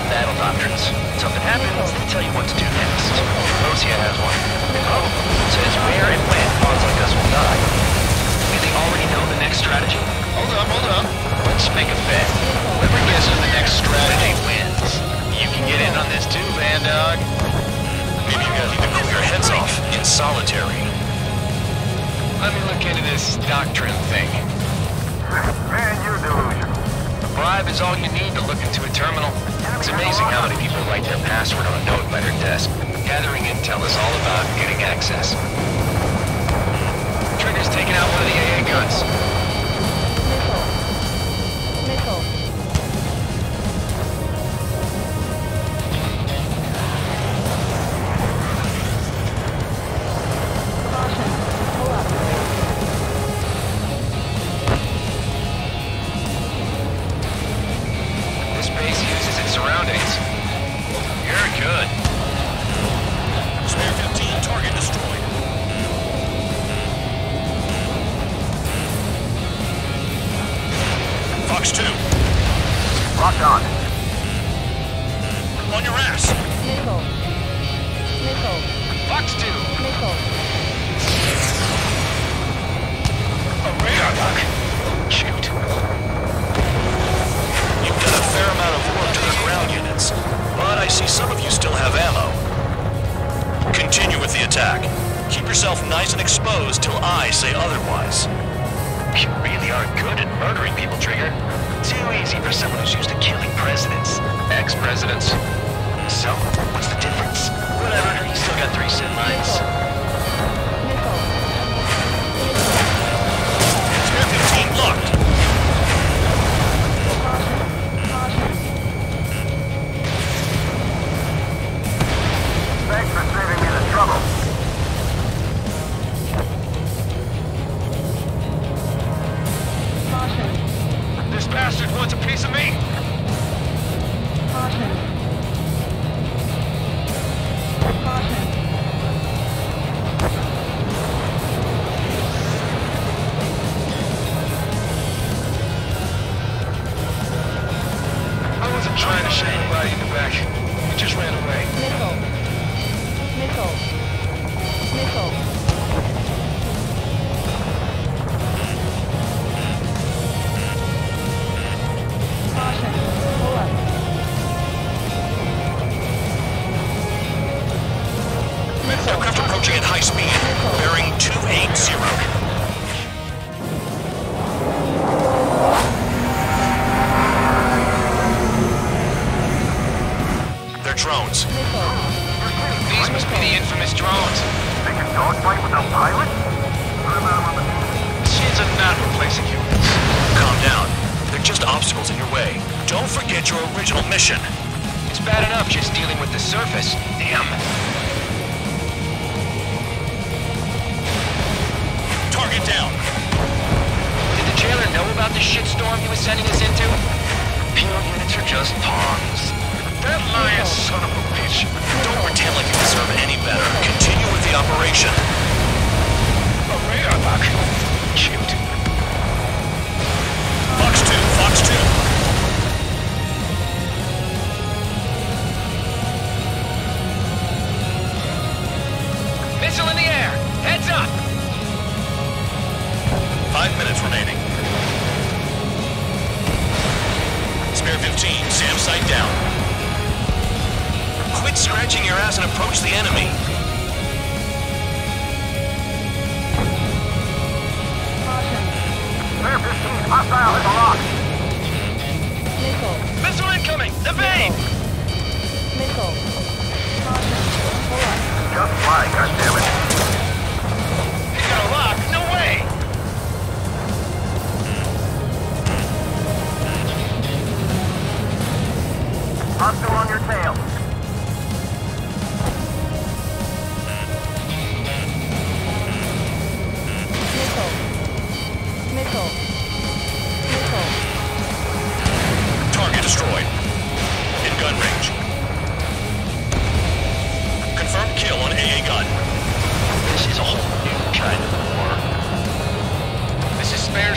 Speaker 8: Battle doctrines. Something happens, they tell you what to do next. Rosia has one. Oh, it says where and when pawns like us will die. Do they already know the next strategy?
Speaker 6: Hold up.
Speaker 8: Let's make a bet.
Speaker 6: Whoever guesses the next strategy wins. You can get in on this too, Bandog. Maybe you guys need to cool your heads off in solitary.
Speaker 8: Let me look into this doctrine thing.
Speaker 7: Man, you're delusional.
Speaker 8: A bribe is all you need to look into a terminal. It's amazing how many people write their password on a note by their desk. Gathering intel is all about getting access. Trigger's taking out one of the AA guns.
Speaker 12: Missile. Caution. Pull up.
Speaker 8: This base uses its surroundings.
Speaker 6: You're good. Spare 15, target destroyed. Fox 2.
Speaker 7: Locked on.
Speaker 6: On your ass.
Speaker 12: Missile.
Speaker 8: Fox 2.
Speaker 12: Missile.
Speaker 6: A radar duck.
Speaker 8: Shoot.
Speaker 6: You've done a fair amount of work to the ground units, but I see some of you still have ammo. Continue with the attack. Keep yourself nice and exposed till I say otherwise.
Speaker 8: You really are good at murdering people, Trigger. Too easy for someone who's used to killing presidents. Ex-presidents. So, what's the difference? Whatever, you still got 3 sin lines.
Speaker 12: Missile.
Speaker 6: Spare 15 locked.
Speaker 12: Caution.
Speaker 7: Thanks for saving me the trouble.
Speaker 12: Caution.
Speaker 8: This bastard wants a piece of me!
Speaker 12: Caution. Caution.
Speaker 8: I wasn't trying to shoot anybody in the back. He just ran away.
Speaker 12: Missile. Caution. Pull up.
Speaker 6: Aircraft approaching at high speed, bearing 280. They're drones.
Speaker 8: These must be the infamous drones.
Speaker 7: They can dogfight without pilots?
Speaker 8: Machines are not replacing humans.
Speaker 6: Calm down. They're just obstacles in your way. Don't forget your original mission.
Speaker 8: It's bad enough just dealing with the surface. Damn.
Speaker 6: Target down.
Speaker 8: Did the jailer know about the shitstorm he was sending us into? Penal units are just pawns.
Speaker 6: That lying son of a bitch. Don't pretend like you deserve any better. Continue with the operation.
Speaker 8: A radar lock. Shoot.
Speaker 6: Fox 2, Fox 2.
Speaker 8: Missile in the air. Heads up.
Speaker 6: 5 minutes remaining. Spare 15, SAM sight down. Quit scratching your ass and approach the enemy.
Speaker 7: Spare 15, hostile in the lock.
Speaker 12: Missile.
Speaker 8: Missile incoming. Evade.
Speaker 12: Missile. Caution. Pull up.
Speaker 7: Just fly, goddammit.
Speaker 8: He got a lock. No way.
Speaker 7: Hostile on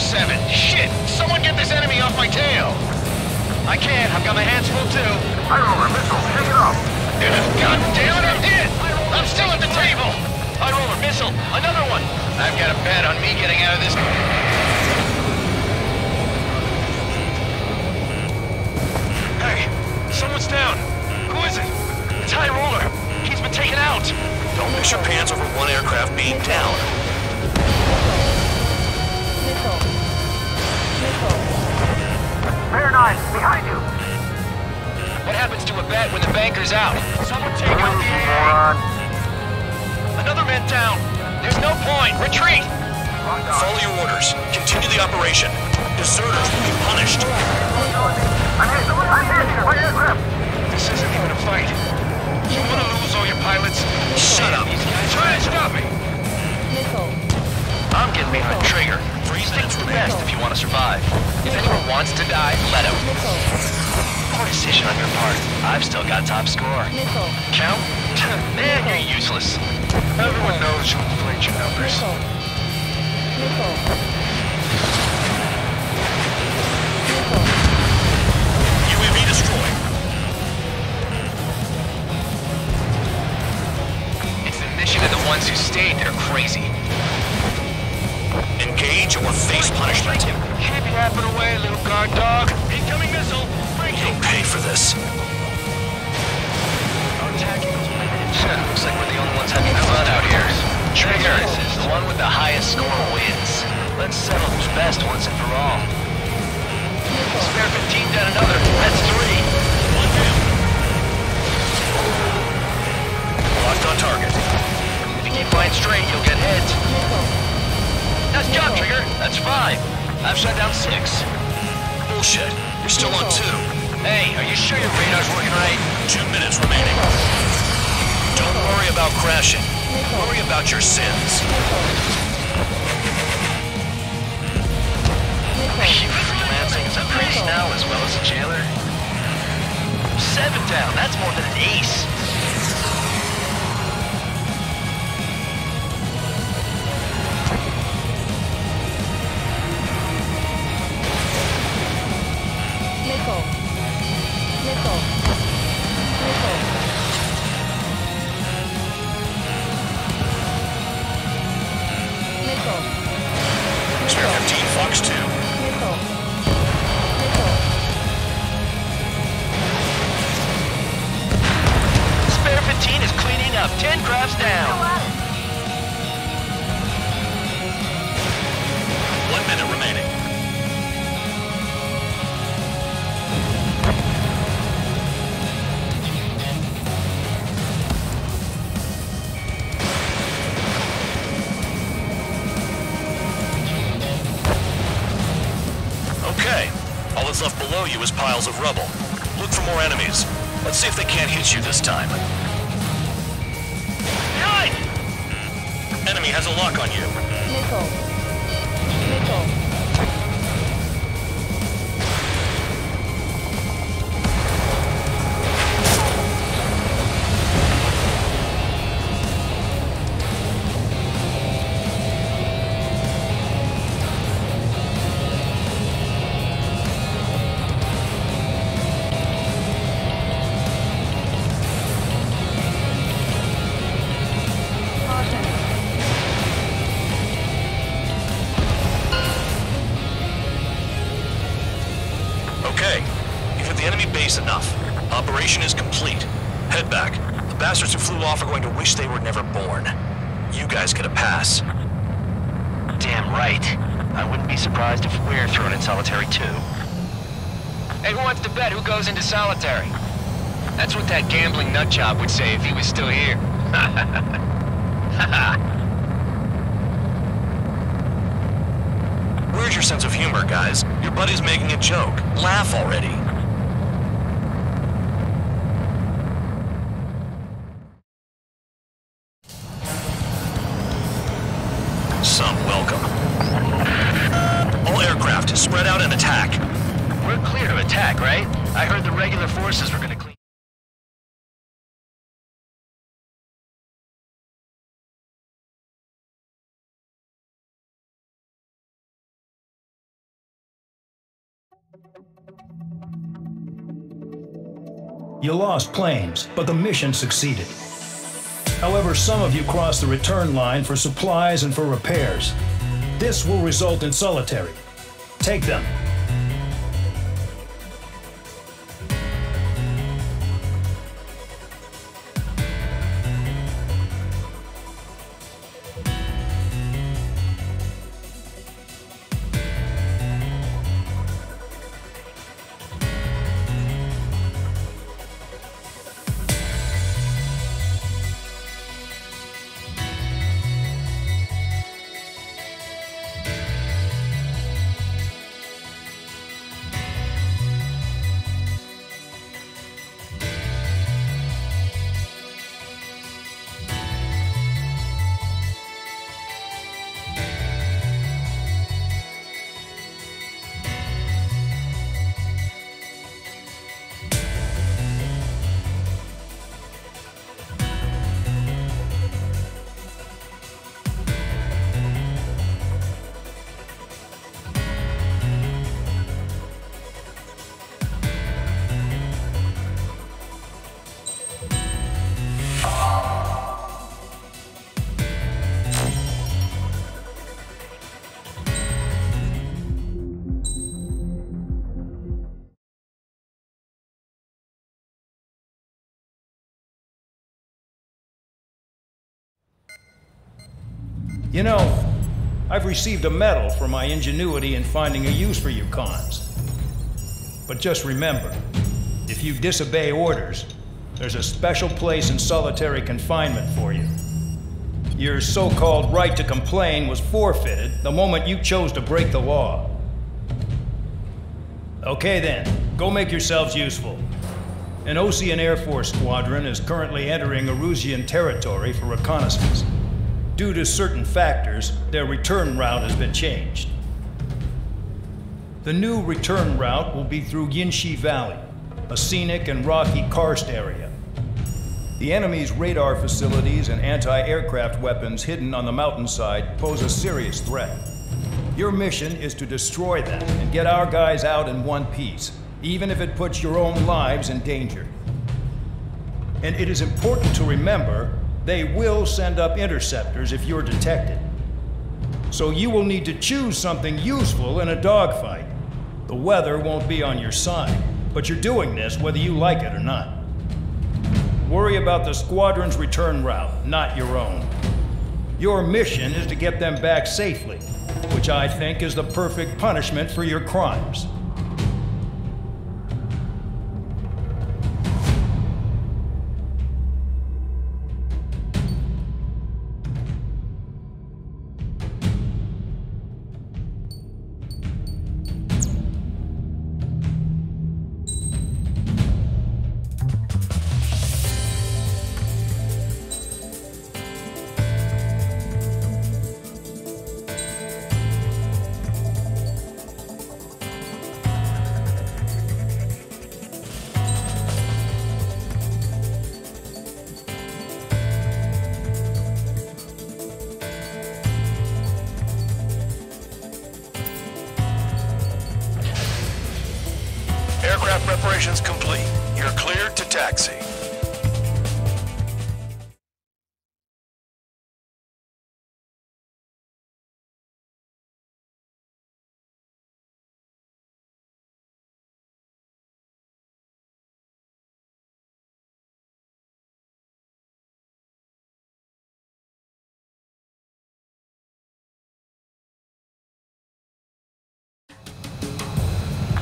Speaker 8: 4-7. Shit! Someone get this enemy off my tail! I can't. I've got my hands full too.
Speaker 9: High roller missile, take it off.
Speaker 8: God damn it, I'm hit! I'm still at the table! High roller missile, another one! I've got a bet on me getting out of this. Hey, someone's down. Who is it? It's High Roller. He's been taken out.
Speaker 6: Don't miss your pants over one aircraft being down.
Speaker 12: Missile. Missile.
Speaker 9: Bear 9, behind you.
Speaker 8: What happens to a bet when the banker's out? Someone take out the air. Another man down. There's no point. Retreat.
Speaker 6: Follow your orders. Continue the operation. Deserters will be punished.
Speaker 9: I'm hit. My aircraft.
Speaker 8: This isn't even a fight. You want to lose all your pilots? Shut up. Try and stop me.
Speaker 12: Missile.
Speaker 8: I'm getting behind the trigger. Stick to the best if you want to survive. If anyone wants to die, let him. Poor decision on your part. I've still got top score.
Speaker 12: Missile.
Speaker 8: Count? Man, you're useless. Everyone knows you inflate your numbers.
Speaker 12: Missile. Missile. Missile.
Speaker 6: UAV destroyed.
Speaker 8: It's the mission of the ones who stayed that are crazy.
Speaker 6: Engage or face punishment.
Speaker 8: Keep yapping away, little guard dog. Incoming missile.
Speaker 6: You'll pay for this.
Speaker 8: Looks like we're the only ones having fun out here. Trigger, the one with the highest score wins. Let's settle who's best once and for all. Spare 15 down another. That's 3. One down.
Speaker 6: Locked on target.
Speaker 8: If you keep flying straight, you'll get hit. Nice job, Trigger. That's 5. I've shot down 6.
Speaker 6: Bullshit. You're still on 2.
Speaker 8: Hey, are you sure your radar's working right?
Speaker 6: 2 minutes remaining. Don't worry about crashing. Worry about your sins.
Speaker 8: You freelancing as a priest now as well as a jailer? 7 down. That's more than an ace.
Speaker 12: Missile. Missile. Missile. Missile.
Speaker 6: Spare 15, Fox 2.
Speaker 12: Missile. Missile.
Speaker 8: Spare 15 is cleaning up. 10 crafts down.
Speaker 6: 1 minute remaining. Okay. All that's left below you is piles of rubble. Look for more enemies. Let's see if they can't hit you this time.
Speaker 8: Behind!
Speaker 6: Enemy has a lock on you.
Speaker 12: Missile. Missile.
Speaker 6: Okay. You've hit the enemy base enough. Operation is complete. Head back. The bastards who flew off are going to wish they were never born. You guys get a pass.
Speaker 8: Damn right. I wouldn't be surprised if we're thrown in solitary too. Hey, who wants to bet who goes into solitary? That's what that gambling nutjob would say if he was still here.
Speaker 6: Where's your sense of humor, guys? Your buddy's making a joke. Laugh already. Some welcome. All aircraft, spread out and attack.
Speaker 8: We're clear to attack, right? I heard the regular forces were gonna clean.
Speaker 2: You lost planes, but the mission succeeded. However, some of you crossed the return line for supplies and for repairs. This will result in solitary. Take them. You know, I've received a medal for my ingenuity in finding a use for you cons. But just remember, if you disobey orders, there's a special place in solitary confinement for you. Your so-called right to complain was forfeited the moment you chose to break the law. Okay then, go make yourselves useful. An Osean Air Force squadron is currently entering Erusian territory for reconnaissance. Due to certain factors, their return route has been changed. The new return route will be through Yinshi Valley, a scenic and rocky karst area. The enemy's radar facilities and anti-aircraft weapons hidden on the mountainside pose a serious threat. Your mission is to destroy them and get our guys out in one piece, even if it puts your own lives in danger. And it is important to remember, they will send up interceptors if you're detected. So you will need to choose something useful in a dogfight. The weather won't be on your side, but you're doing this whether you like it or not. Worry about the squadron's return route, not your own. Your mission is to get them back safely, which I think is the perfect punishment for your crimes.
Speaker 6: Aircraft preparations complete. You're cleared to taxi.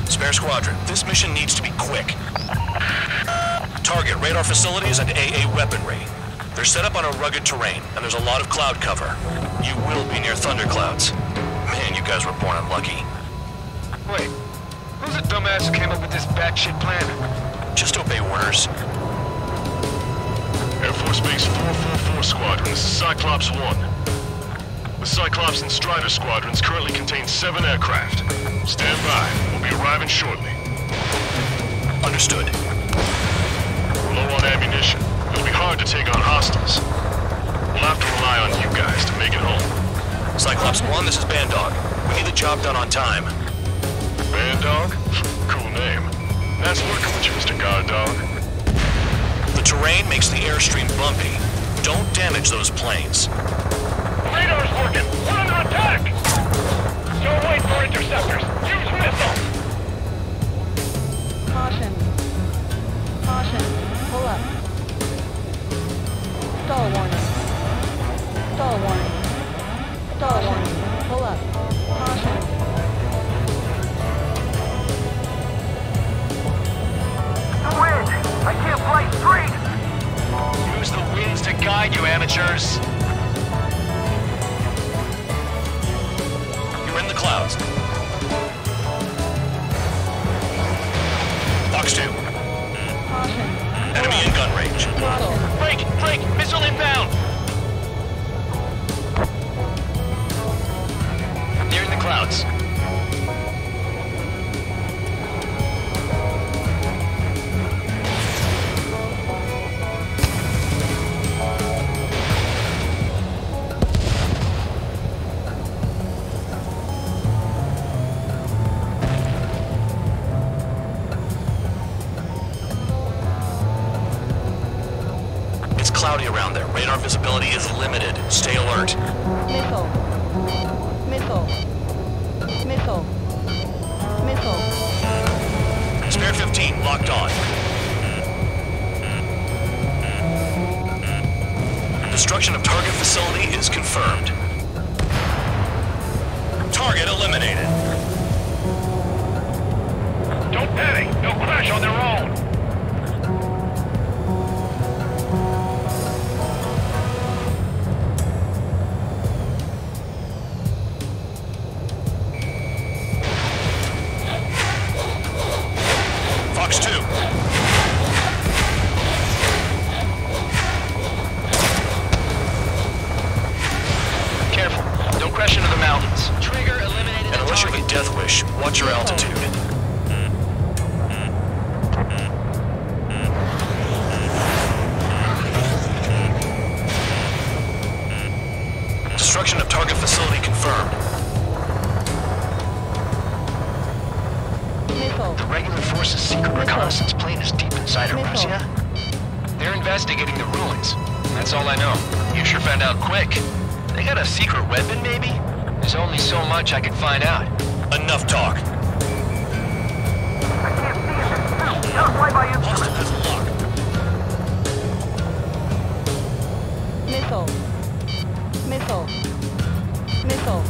Speaker 6: Spare Squadron, this mission needs to be quick. Target radar facilities and AA weaponry. They're set up on a rugged terrain, and there's a lot of cloud cover. You will be near thunderclouds. Man, you guys were born unlucky.
Speaker 8: Wait, who's the dumbass who came up with this batshit plan?
Speaker 6: Just obey orders.
Speaker 9: Air Force Base 444 Squadron, this is Cyclops 1. The Cyclops and Strider squadrons currently contain 7 aircraft. Stand by. We'll be arriving shortly.
Speaker 6: Understood.
Speaker 9: We're low on ammunition. It'll be hard to take on hostiles. We'll have to rely on you guys to make it home.
Speaker 6: Cyclops 1, this is Bandog. We need the job done on time.
Speaker 9: Band, Guard Dog? Cool name. Nice working with you, Mr. Guard Dog.
Speaker 6: The terrain makes the airstream bumpy. Don't damage those planes.
Speaker 7: Radar's working! We're under attack! Don't wait for interceptors! Use missiles!
Speaker 12: Caution. Caution. Pull up. Stall warning. Stall warning. Stall warning. Pull up. Caution.
Speaker 7: The wind! I can't fly straight!
Speaker 8: Use the winds to guide you, amateurs.
Speaker 6: You're in the clouds. Fox 2.
Speaker 12: Caution.
Speaker 6: Enemy in gun range.
Speaker 12: Throttle.
Speaker 8: Break! Missile inbound! They're in the clouds.
Speaker 6: Cloudy around there. Radar visibility is limited. Stay alert.
Speaker 12: Missile. Missile. Missile. Missile.
Speaker 6: Spare 15 locked on. Destruction of target facility is confirmed. Target eliminated.
Speaker 7: Don't panic! They'll crash on their own!
Speaker 6: Fox 2.
Speaker 8: Careful. Don't crash into the mountains. Trigger eliminated.
Speaker 6: And unless you have a death wish, watch your altitude. Destruction of target facility confirmed.
Speaker 12: Missile.
Speaker 8: The regular force's secret reconnaissance plane is deep inside Erusea. They're investigating the ruins. That's all I know. You sure found out quick. They got a secret weapon, maybe? There's only so much I could find out.
Speaker 6: Enough talk.
Speaker 7: I can't see it! Gotta fly by
Speaker 6: Hostile
Speaker 7: instrument!
Speaker 6: has a lock.
Speaker 12: Missile. Missile. Missile.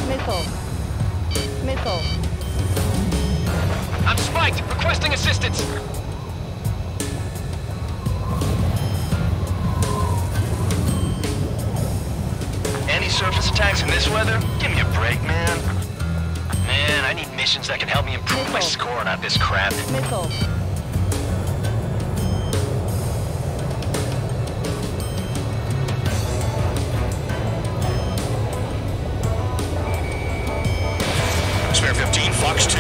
Speaker 12: Missile. Missile.
Speaker 8: I'm spiked! Requesting assistance! Any surface attacks in this weather? Give me a break, man. Man, I need missions that can help me improve my score, not this crap.
Speaker 12: Missile.
Speaker 6: Spare 15, Fox 2.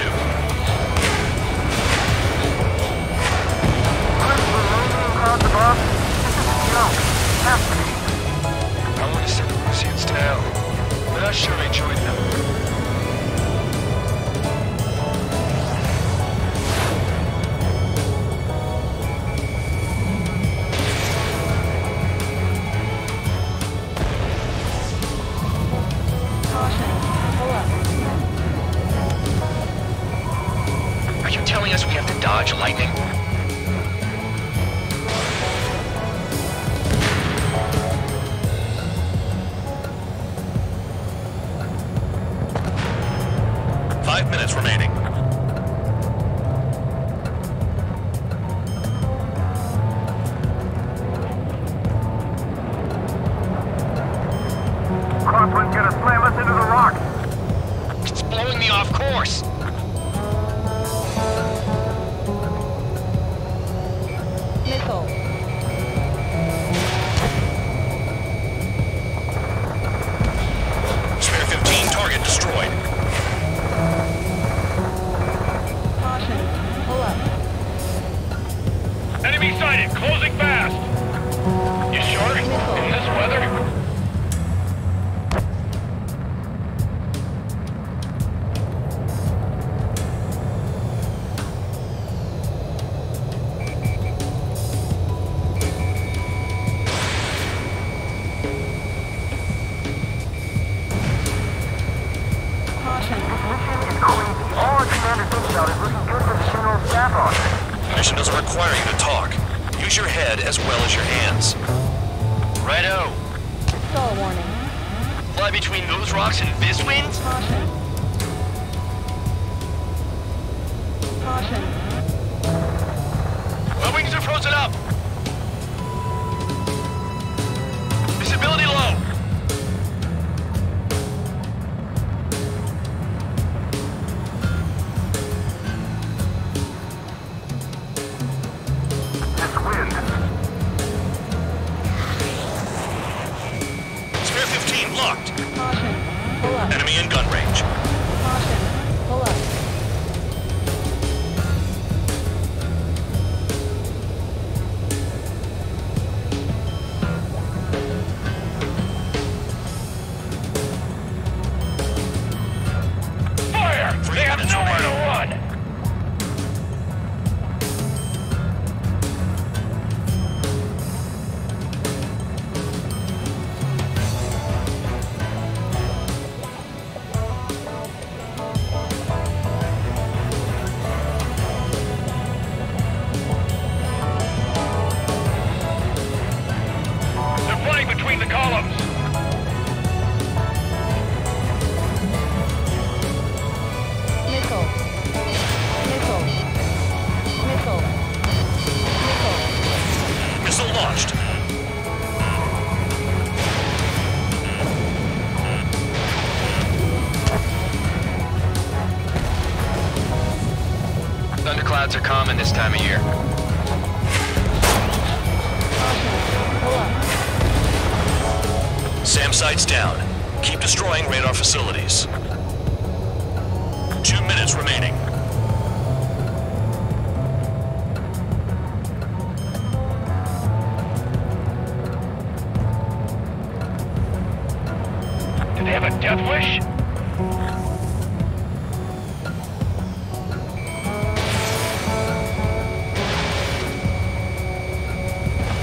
Speaker 8: I want to send the Rusians to hell, but I sure enjoyed them.
Speaker 12: Caution. Pull up.
Speaker 8: Are you telling us we have to dodge lightning?
Speaker 6: Minutes remaining.
Speaker 7: Crosswind's gonna slam us into the rocks!
Speaker 8: It's blowing me off course.
Speaker 12: Missile.
Speaker 6: Spare 15, target destroyed.
Speaker 12: Caution. Pull up.
Speaker 7: Enemy sighted! Closing fast! You sure? In this weather?
Speaker 6: Mission doesn't require you to talk. Use your head as well as your hands.
Speaker 8: Righto.
Speaker 12: Stall warning.
Speaker 8: Fly between those rocks and this wind?
Speaker 12: Caution. Caution.
Speaker 8: My wings are frozen up. Visibility low.
Speaker 6: Spare 15 locked.
Speaker 12: Caution. Pull up.
Speaker 6: Enemy in gun range.
Speaker 12: Caution. Pull up.
Speaker 7: Fire! They have nowhere to run! They're flying between the columns.
Speaker 12: Missile. Missile. Missile. Missile.
Speaker 6: Missile launched.
Speaker 8: Thunderclouds are common this time of year.
Speaker 12: Pull up.
Speaker 6: SAM sights down. Keep destroying radar facilities. 2 minutes remaining.
Speaker 7: Do they have a death wish?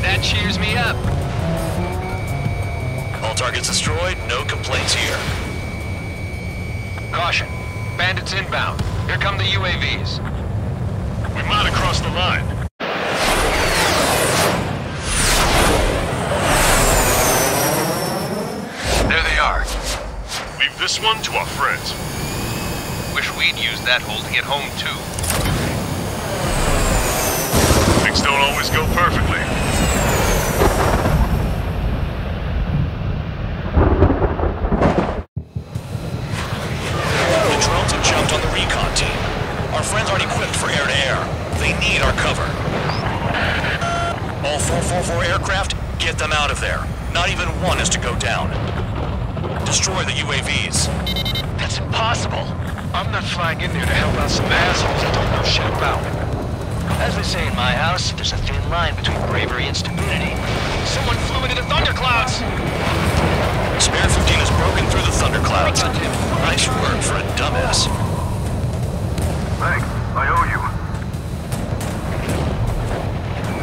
Speaker 8: That cheers me up.
Speaker 6: All targets destroyed, no complaints here.
Speaker 8: Caution. Bandits inbound. Here come the UAVs.
Speaker 9: We might have crossed the line.
Speaker 8: There they are.
Speaker 9: Leave this one to our friends.
Speaker 8: Wish we'd used that hole to get home, too.
Speaker 9: Things don't always go perfectly.
Speaker 6: The drones have jumped on the recon team. Our friends aren't equipped for air-to-air. They need our cover. All 444 aircraft, get them out of there. Not even one is to go down. Destroy the UAVs.
Speaker 8: That's impossible. I'm not flying in there to help out some assholes that don't know shit about it. As they say in my house, there's a thin line between bravery and stupidity. Someone flew into the thunderclouds!
Speaker 6: Spare 15 has broken through the thunderclouds. Nice work for a dumbass.
Speaker 9: Thanks. I owe you.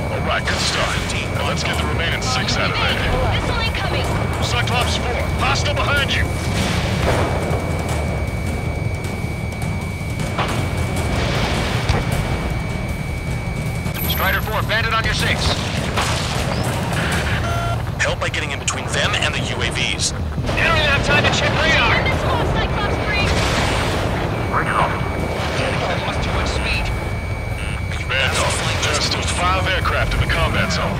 Speaker 9: All right, good start. Now let's get the remaining 6 out of there.
Speaker 12: Missile incoming.
Speaker 9: Cyclops 4, hostile behind you.
Speaker 8: Strider 4, bandit on your 6.
Speaker 6: Help by getting in between them and the UAVs.
Speaker 8: You don't even have time to check radar!
Speaker 12: This one, Cyclops 3.
Speaker 8: Lost too much speed.
Speaker 9: Just 5 aircraft in the combat zone.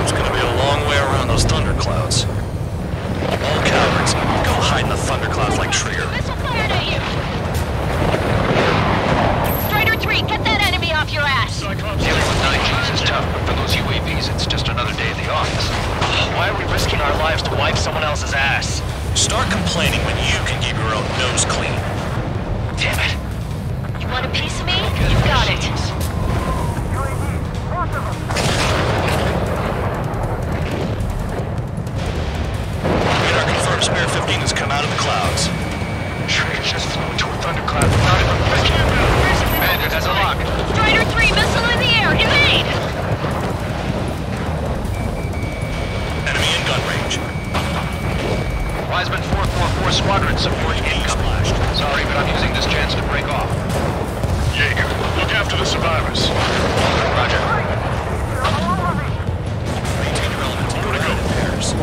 Speaker 6: It's gonna be a long way around those thunderclouds. All cowards, go hide in the thunderclouds like Trigger.
Speaker 12: Missile fired at you. Strider 3, get that enemy off your ass.
Speaker 8: Dealing with night G's is tough, but for those UAVs, it's just another day at the office. Why are we risking our lives to wipe someone else's ass?
Speaker 6: Start complaining when you can keep your own nose clean.
Speaker 8: Damn it.
Speaker 12: You want a piece of me? You've got it.
Speaker 6: Radar confirms Spare 15 has come out of the clouds.
Speaker 8: Trigger just flew into a thundercloud without even risking a move. Bandit has a lock.
Speaker 12: Strider 3, missile in the air. Evade!
Speaker 6: Enemy in gun range.
Speaker 8: Wise
Speaker 7: 4 squadron support incoming. Sorry, but I'm using this chance to break off.
Speaker 9: Jaeger, look after the survivors.
Speaker 7: Roger.
Speaker 6: Maintain your element. Go to go. Pairs.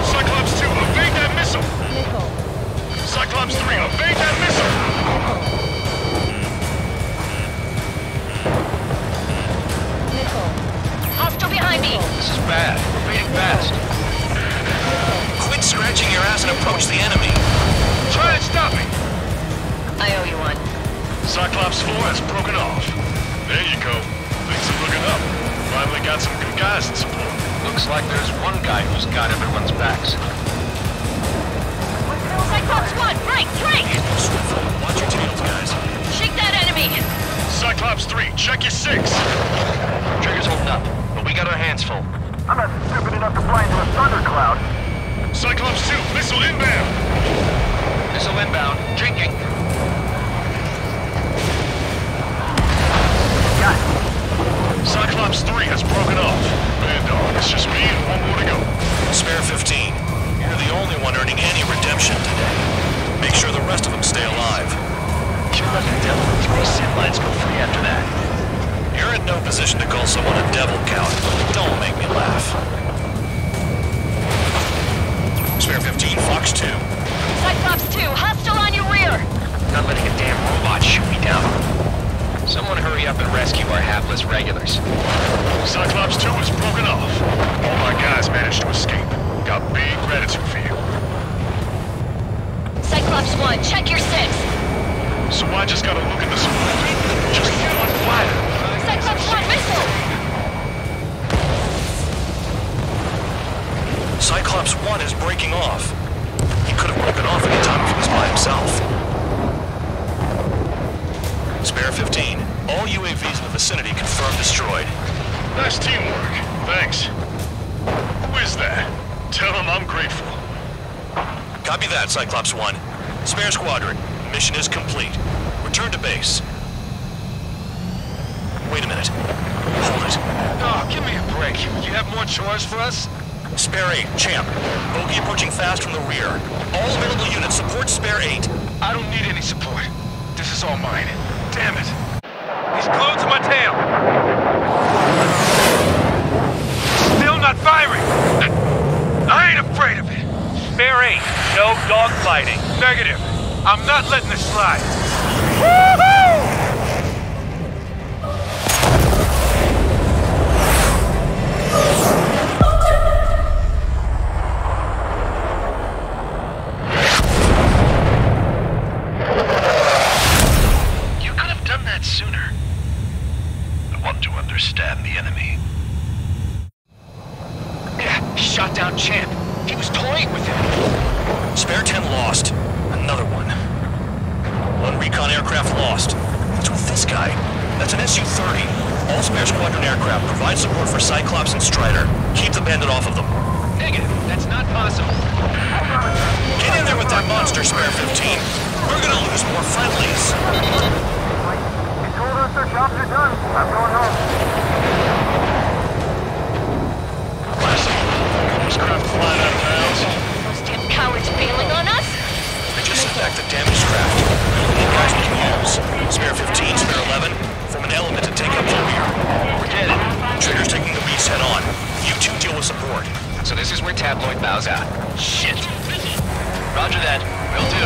Speaker 9: Cyclops 2, evade that missile!
Speaker 12: Nickel.
Speaker 9: Cyclops 3, evade that missile!
Speaker 12: Nickel.
Speaker 13: Hostile behind me!
Speaker 7: This is bad. We're fading fast.
Speaker 6: Quit scratching your ass and approach the enemy.
Speaker 9: Try and stop me!
Speaker 13: I owe you one.
Speaker 9: Cyclops 4 has broken off. There you go. Things are looking up. Finally got some good guys in support.
Speaker 7: Looks like there's one guy who's got everyone's backs.
Speaker 13: Cyclops 1, break!
Speaker 6: Watch your tails, guys.
Speaker 13: Shake that enemy!
Speaker 9: Cyclops 3, check your 6!
Speaker 7: Trigger's holding up, but we got our hands full.
Speaker 14: I'm not stupid enough to fly into a thundercloud.
Speaker 9: Cyclops 2, missile inbound!
Speaker 7: Missile inbound. Drinking.
Speaker 14: Got it.
Speaker 9: Cyclops 3 has broken off. Bandog, it's just me and one more to go.
Speaker 6: Spare 15. You're the only one earning any redemption today. Make sure the rest of them stay alive.
Speaker 7: You're not a devil. 3 sin lines go free after that.
Speaker 6: You're in no position to call someone a devil, Count. Don't make me laugh. Spare 15, Fox 2.
Speaker 13: Cyclops 2, hostile on your rear!
Speaker 7: Not letting a damn robot shoot me down. Someone hurry up and rescue our hapless regulars.
Speaker 9: Cyclops 2 has broken off. All my guys managed to escape. Got big gratitude for you.
Speaker 13: Cyclops 1, check your 6!
Speaker 9: So I just gotta look at the support. Just one fighter.
Speaker 13: Cyclops 1, missile!
Speaker 6: Cyclops 1 is breaking off. He could have broken off any time if he was by himself. Spare 15. All UAVs in the vicinity confirmed destroyed.
Speaker 9: Nice teamwork. Thanks. Who is that? Tell him I'm grateful.
Speaker 6: Copy that, Cyclops 1. Spare squadron. Mission is complete. Return to base. Wait a minute. Hold it.
Speaker 7: Oh, give me a break. You have more chores for us?
Speaker 6: Spare 8, Champ. Bogey approaching fast from the rear. All available units support Spare 8.
Speaker 7: I don't need any support. This is all mine. Damn it.
Speaker 14: He's glued to my tail. Still not firing. I ain't afraid of it. Spare 8, no dogfighting. Negative. I'm not letting this slide. Woohoo!
Speaker 7: You could have done that sooner.
Speaker 6: I want to understand the enemy.
Speaker 7: Yeah, shot down Champ. He was toying with him.
Speaker 6: Spare 10 lost. Another one. One recon aircraft lost. What's with this guy? That's an Su-30. All Spare Squadron aircraft provide support for Cyclops and Strider. Keep the bandit off of them.
Speaker 7: Negative. That's not possible.
Speaker 6: Get in there with that monster, Spare 15. We're gonna lose more friendlies.
Speaker 14: He told us their jobs are done. I'm going home.
Speaker 9: Craft flying out of bounds.
Speaker 13: Those damn cowards bailing on us?
Speaker 6: They just sent back the damaged craft. We only need guys we can use. Spare 15, Spare 11, form an element to take up the rear.
Speaker 7: We're dead.
Speaker 6: Trigger's taking the beast head on. You two deal with support.
Speaker 7: So this is where Tabloid bows out. Shit. Roger that. Will do.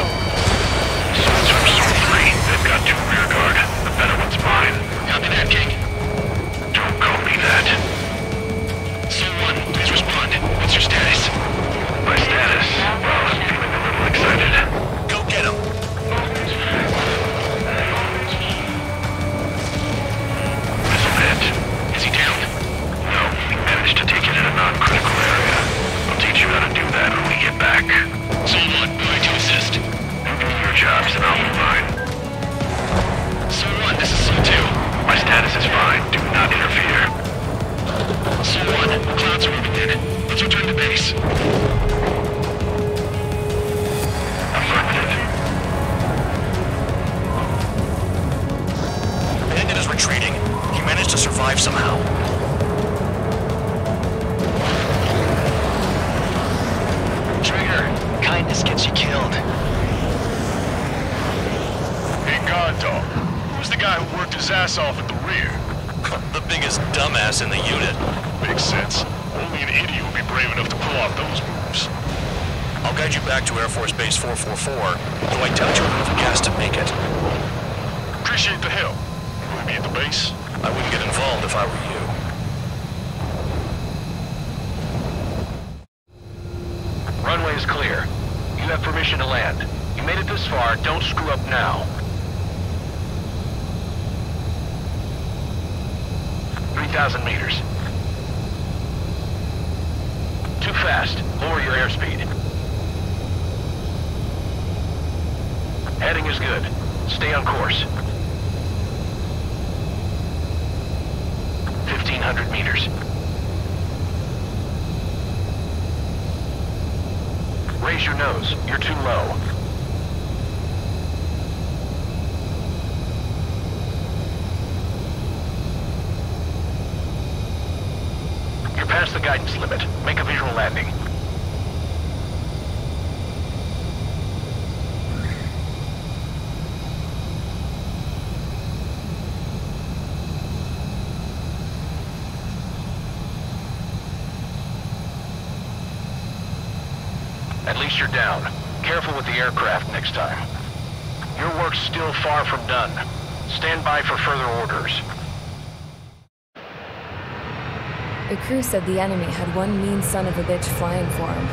Speaker 9: They've got 2 rear guard. The better one's mine.
Speaker 7: Copy that, King.
Speaker 9: Don't call me that.
Speaker 7: Someone, please respond. What's your status?
Speaker 9: My status? Well, I'm feeling a little excited.
Speaker 6: Go get him.
Speaker 9: Missile hit.
Speaker 7: Is he down?
Speaker 9: No, we managed to take it in a non-critical area. I'll teach you how to do that when we get back.
Speaker 7: Someone, going to assist.
Speaker 9: You do your jobs and I'll do mine.
Speaker 7: Someone, this is Su-2.
Speaker 9: My status is fine. Do not interfere.
Speaker 7: Someone, clouds are moving in. Let's return to base.
Speaker 9: Affirmative.
Speaker 6: Bandit is retreating. He managed to survive somehow. in the unit.
Speaker 9: Makes sense. Only an idiot would be brave enough to pull off those moves.
Speaker 6: I'll guide you back to Air Force Base 444, though I doubt you'll have enough gas to make it.
Speaker 9: Appreciate the help. Will we be at the base?
Speaker 6: I wouldn't get involved if I were you.
Speaker 7: Runway is clear. You have permission to land. You made it this far, don't screw up now. 3,000 meters. Too fast. Lower your airspeed. Heading is good. Stay on course. 1,500 meters. Raise your nose. You're too low. You're past the guidance limit. Make a visual landing. At least you're down. Careful with the aircraft next time. Your work's still far from done. Stand by for further orders.
Speaker 1: The crew said the enemy had one mean son of a bitch flying for him.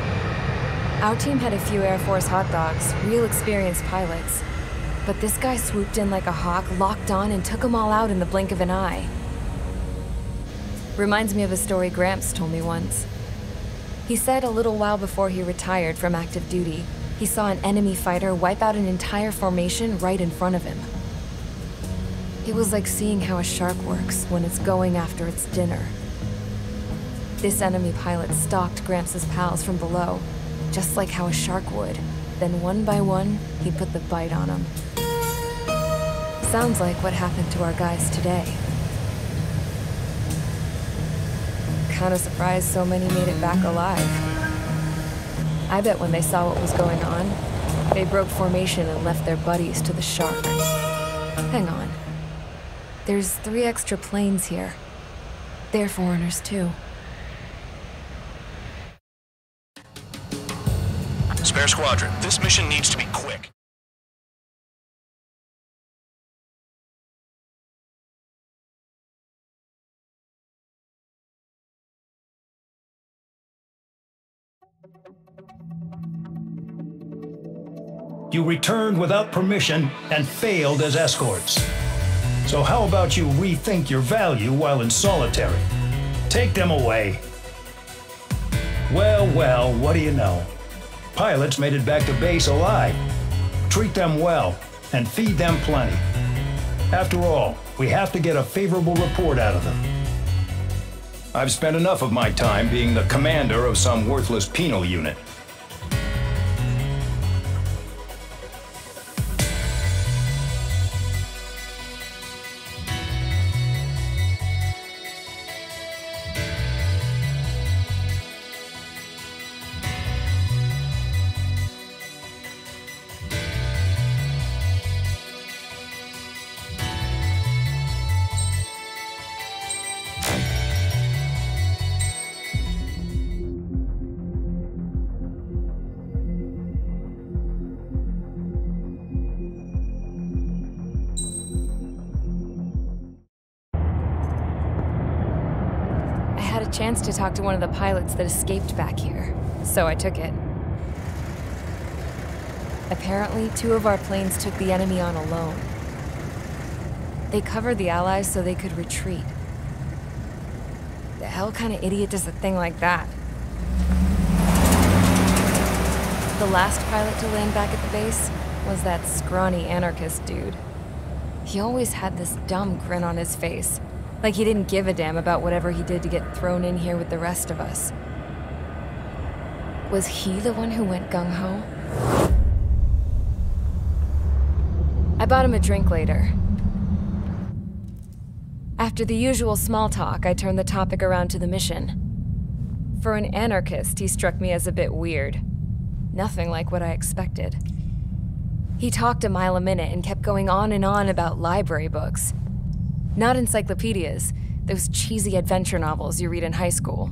Speaker 1: Our team had a few Air Force hot dogs, real experienced pilots. But this guy swooped in like a hawk, locked on, and took them all out in the blink of an eye. Reminds me of a story Gramps told me once. He said a little while before he retired from active duty, he saw an enemy fighter wipe out an entire formation right in front of him. It was like seeing how a shark works when it's going after its dinner. This enemy pilot stalked Gramps' pals from below, just like how a shark would. Then one by one, he put the bite on them. Sounds like what happened to our guys today. Kinda surprised so many made it back alive. I bet when they saw what was going on, they broke formation and left their buddies to the shark. Hang on. There's 3 extra planes here. They're foreigners too.
Speaker 6: Spare Squadron, this mission needs to be quick.
Speaker 2: You returned without permission and failed as escorts. So how about you rethink your value while in solitary? Take them away. Well, well, what do you know? Pilots made it back to base alive. Treat them well and feed them plenty. After all, we have to get a favorable report out of them. I've spent enough of my time being the commander of some worthless penal unit.
Speaker 1: Chance to talk to one of the pilots that escaped back here, so I took it. Apparently, 2 of our planes took the enemy on alone. They covered the Allies so they could retreat. The hell kind of idiot does a thing like that? The last pilot to land back at the base was that scrawny anarchist dude. He always had this dumb grin on his face. Like he didn't give a damn about whatever he did to get thrown in here with the rest of us. Was he the one who went gung-ho? I bought him a drink later. After the usual small talk, I turned the topic around to the mission. For an anarchist, he struck me as a bit weird. Nothing like what I expected. He talked a mile a minute and kept going on and on about library books. Not encyclopedias, Those cheesy adventure novels you read in high school.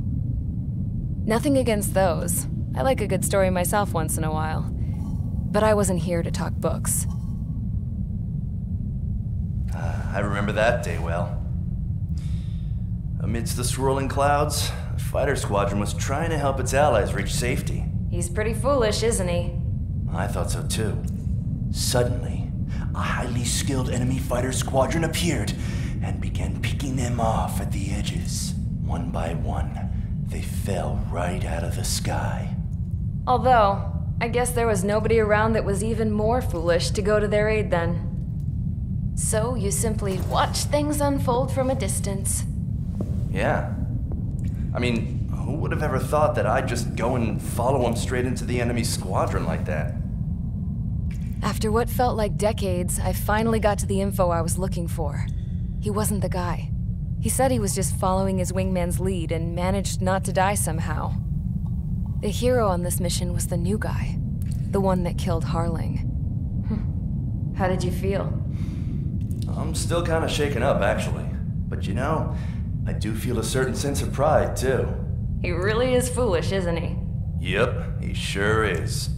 Speaker 1: Nothing against those. I like a good story myself once in a while. But I wasn't here to talk books.
Speaker 15: I remember that day well. Amidst the swirling clouds, the fighter squadron was trying to help its allies reach safety.
Speaker 1: He's pretty foolish, isn't he?
Speaker 15: I thought so too. Suddenly, a highly skilled enemy fighter squadron appeared and began picking them off at the edges. One by one, they fell right out of the sky.
Speaker 1: Although, I guess there was nobody around that was even more foolish to go to their aid then. So you simply watch things unfold from a distance.
Speaker 15: Yeah. I mean, who would have ever thought that I'd just go and follow him straight into the enemy squadron like that?
Speaker 1: After what felt like decades, I finally got to the info I was looking for. He wasn't the guy. He said he was just following his wingman's lead and managed not to die somehow. The hero on this mission was the new guy. The one that killed Harling. How did you feel?
Speaker 15: I'm still kind of shaken up, actually. But you know, I do feel a certain sense of pride, too.
Speaker 1: He really is foolish, isn't he?
Speaker 15: Yep, he sure is.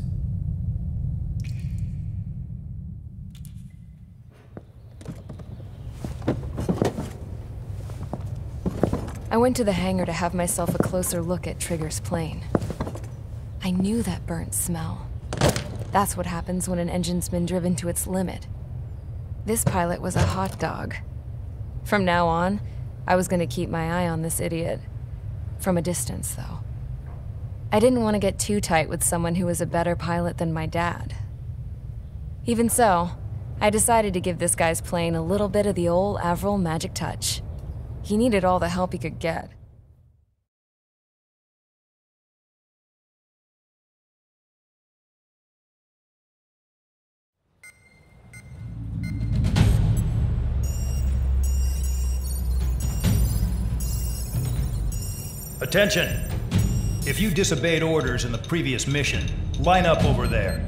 Speaker 1: I went to the hangar to have myself a closer look at Trigger's plane. I knew that burnt smell. That's what happens when an engine's been driven to its limit. This pilot was a hot dog. From now on, I was going to keep my eye on this idiot. From a distance, though. I didn't want to get too tight with someone who was a better pilot than my dad. Even so, I decided to give this guy's plane a little bit of the old Avril magic touch. He needed all the help he could get.
Speaker 2: Attention! If you disobeyed orders in the previous mission, line up over there.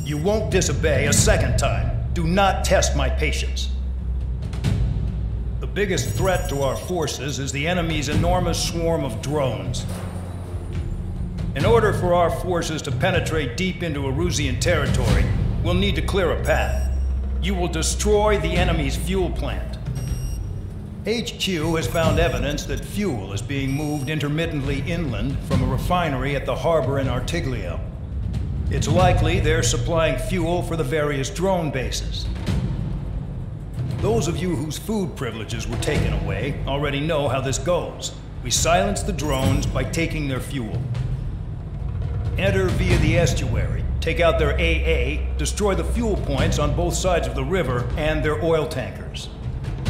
Speaker 2: You won't disobey a second time. Do not test my patience. The biggest threat to our forces is the enemy's enormous swarm of drones. In order for our forces to penetrate deep into Erusian territory, we'll need to clear a path. You will destroy the enemy's fuel plant. HQ has found evidence that fuel is being moved intermittently inland from a refinery at the harbor in Artiglio. It's likely they're supplying fuel for the various drone bases. Those of you whose food privileges were taken away already know how this goes. We silence the drones by taking their fuel. Enter via the estuary, take out their AA, destroy the fuel points on both sides of the river and their oil tankers.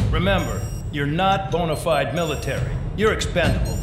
Speaker 2: Remember, you're not bona fide military. You're expendable.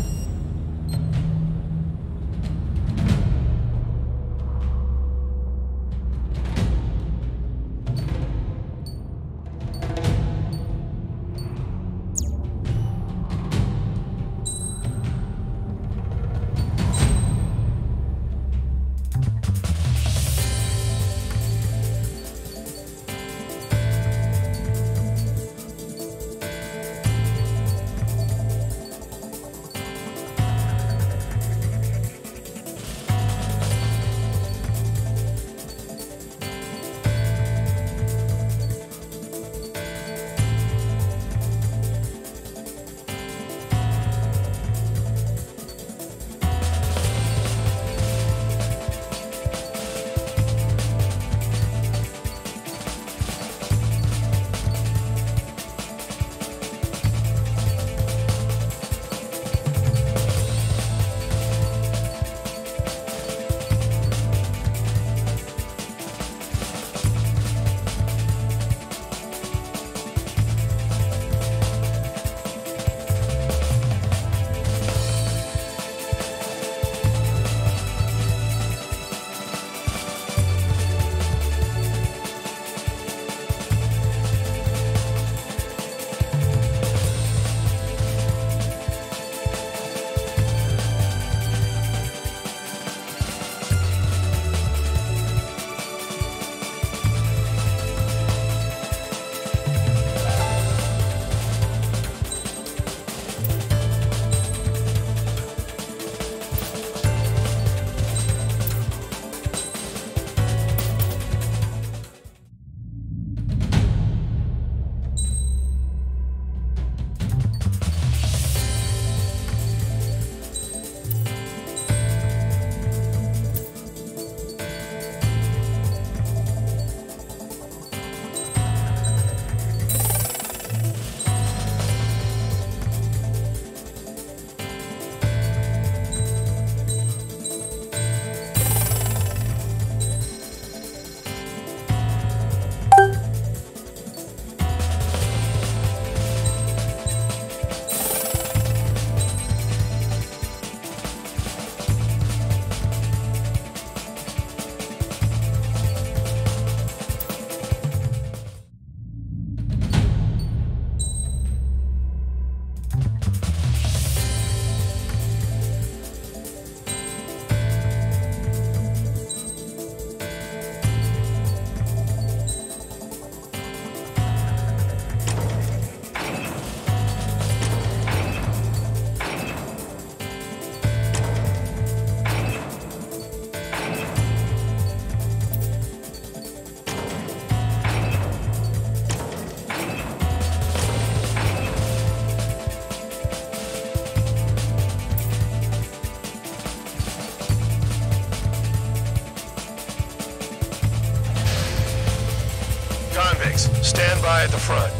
Speaker 6: stand by at the front.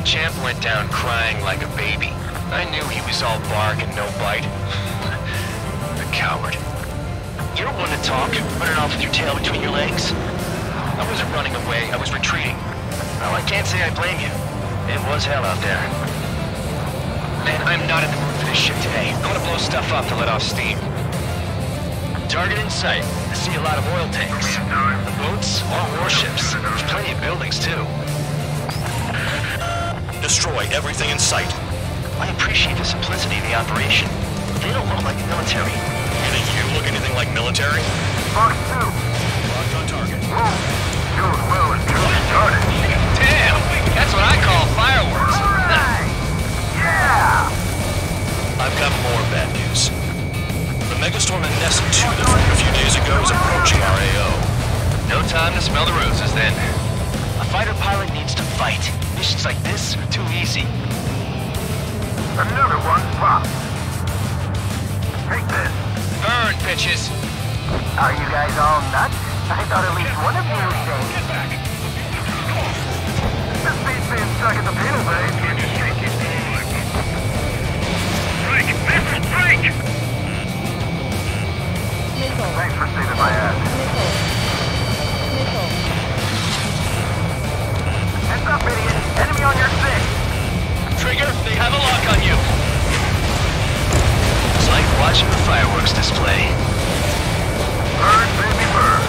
Speaker 8: Champ went down crying like a baby. I knew he was all bark and no bite. The coward. You're one to talk, running off with your tail between your legs. I wasn't running away, I was retreating. Well, I can't say I blame you. It was hell out there. Man, I'm not in the mood for this shit today. I want to blow stuff up to let off steam. Target in sight. I see a lot of oil tanks. The boats, all warships. There's plenty of buildings, too.
Speaker 6: Destroy everything in sight.
Speaker 8: I appreciate the simplicity of the operation. They don't look like military.
Speaker 6: You think you look anything like military?
Speaker 7: Fox 2.
Speaker 6: Locked on target.
Speaker 7: Doing well until we started.
Speaker 8: Damn! That's what I call fireworks.
Speaker 7: Alright! Yeah!
Speaker 6: I've got more bad news. The Megastorm in Nest 2 that formed a few days ago is approaching our AO.
Speaker 8: No time to smell the roses, then. A fighter pilot needs to fight. Missions like this are too easy.
Speaker 7: Another one popped. Take this.
Speaker 8: Burn, bitches.
Speaker 7: Are you guys all nuts? I thought at least one of you was safe.
Speaker 14: Get back.
Speaker 7: This beats being stuck at the penal bay.
Speaker 14: Break! Missile break!
Speaker 12: Missile.
Speaker 7: Thanks for saving my ass.
Speaker 12: Missile. Missile.
Speaker 7: Heads up, idiot. Enemy on your six.
Speaker 8: Trigger, they have a lock on you. It's like watching a fireworks display.
Speaker 7: Burn, baby, burn.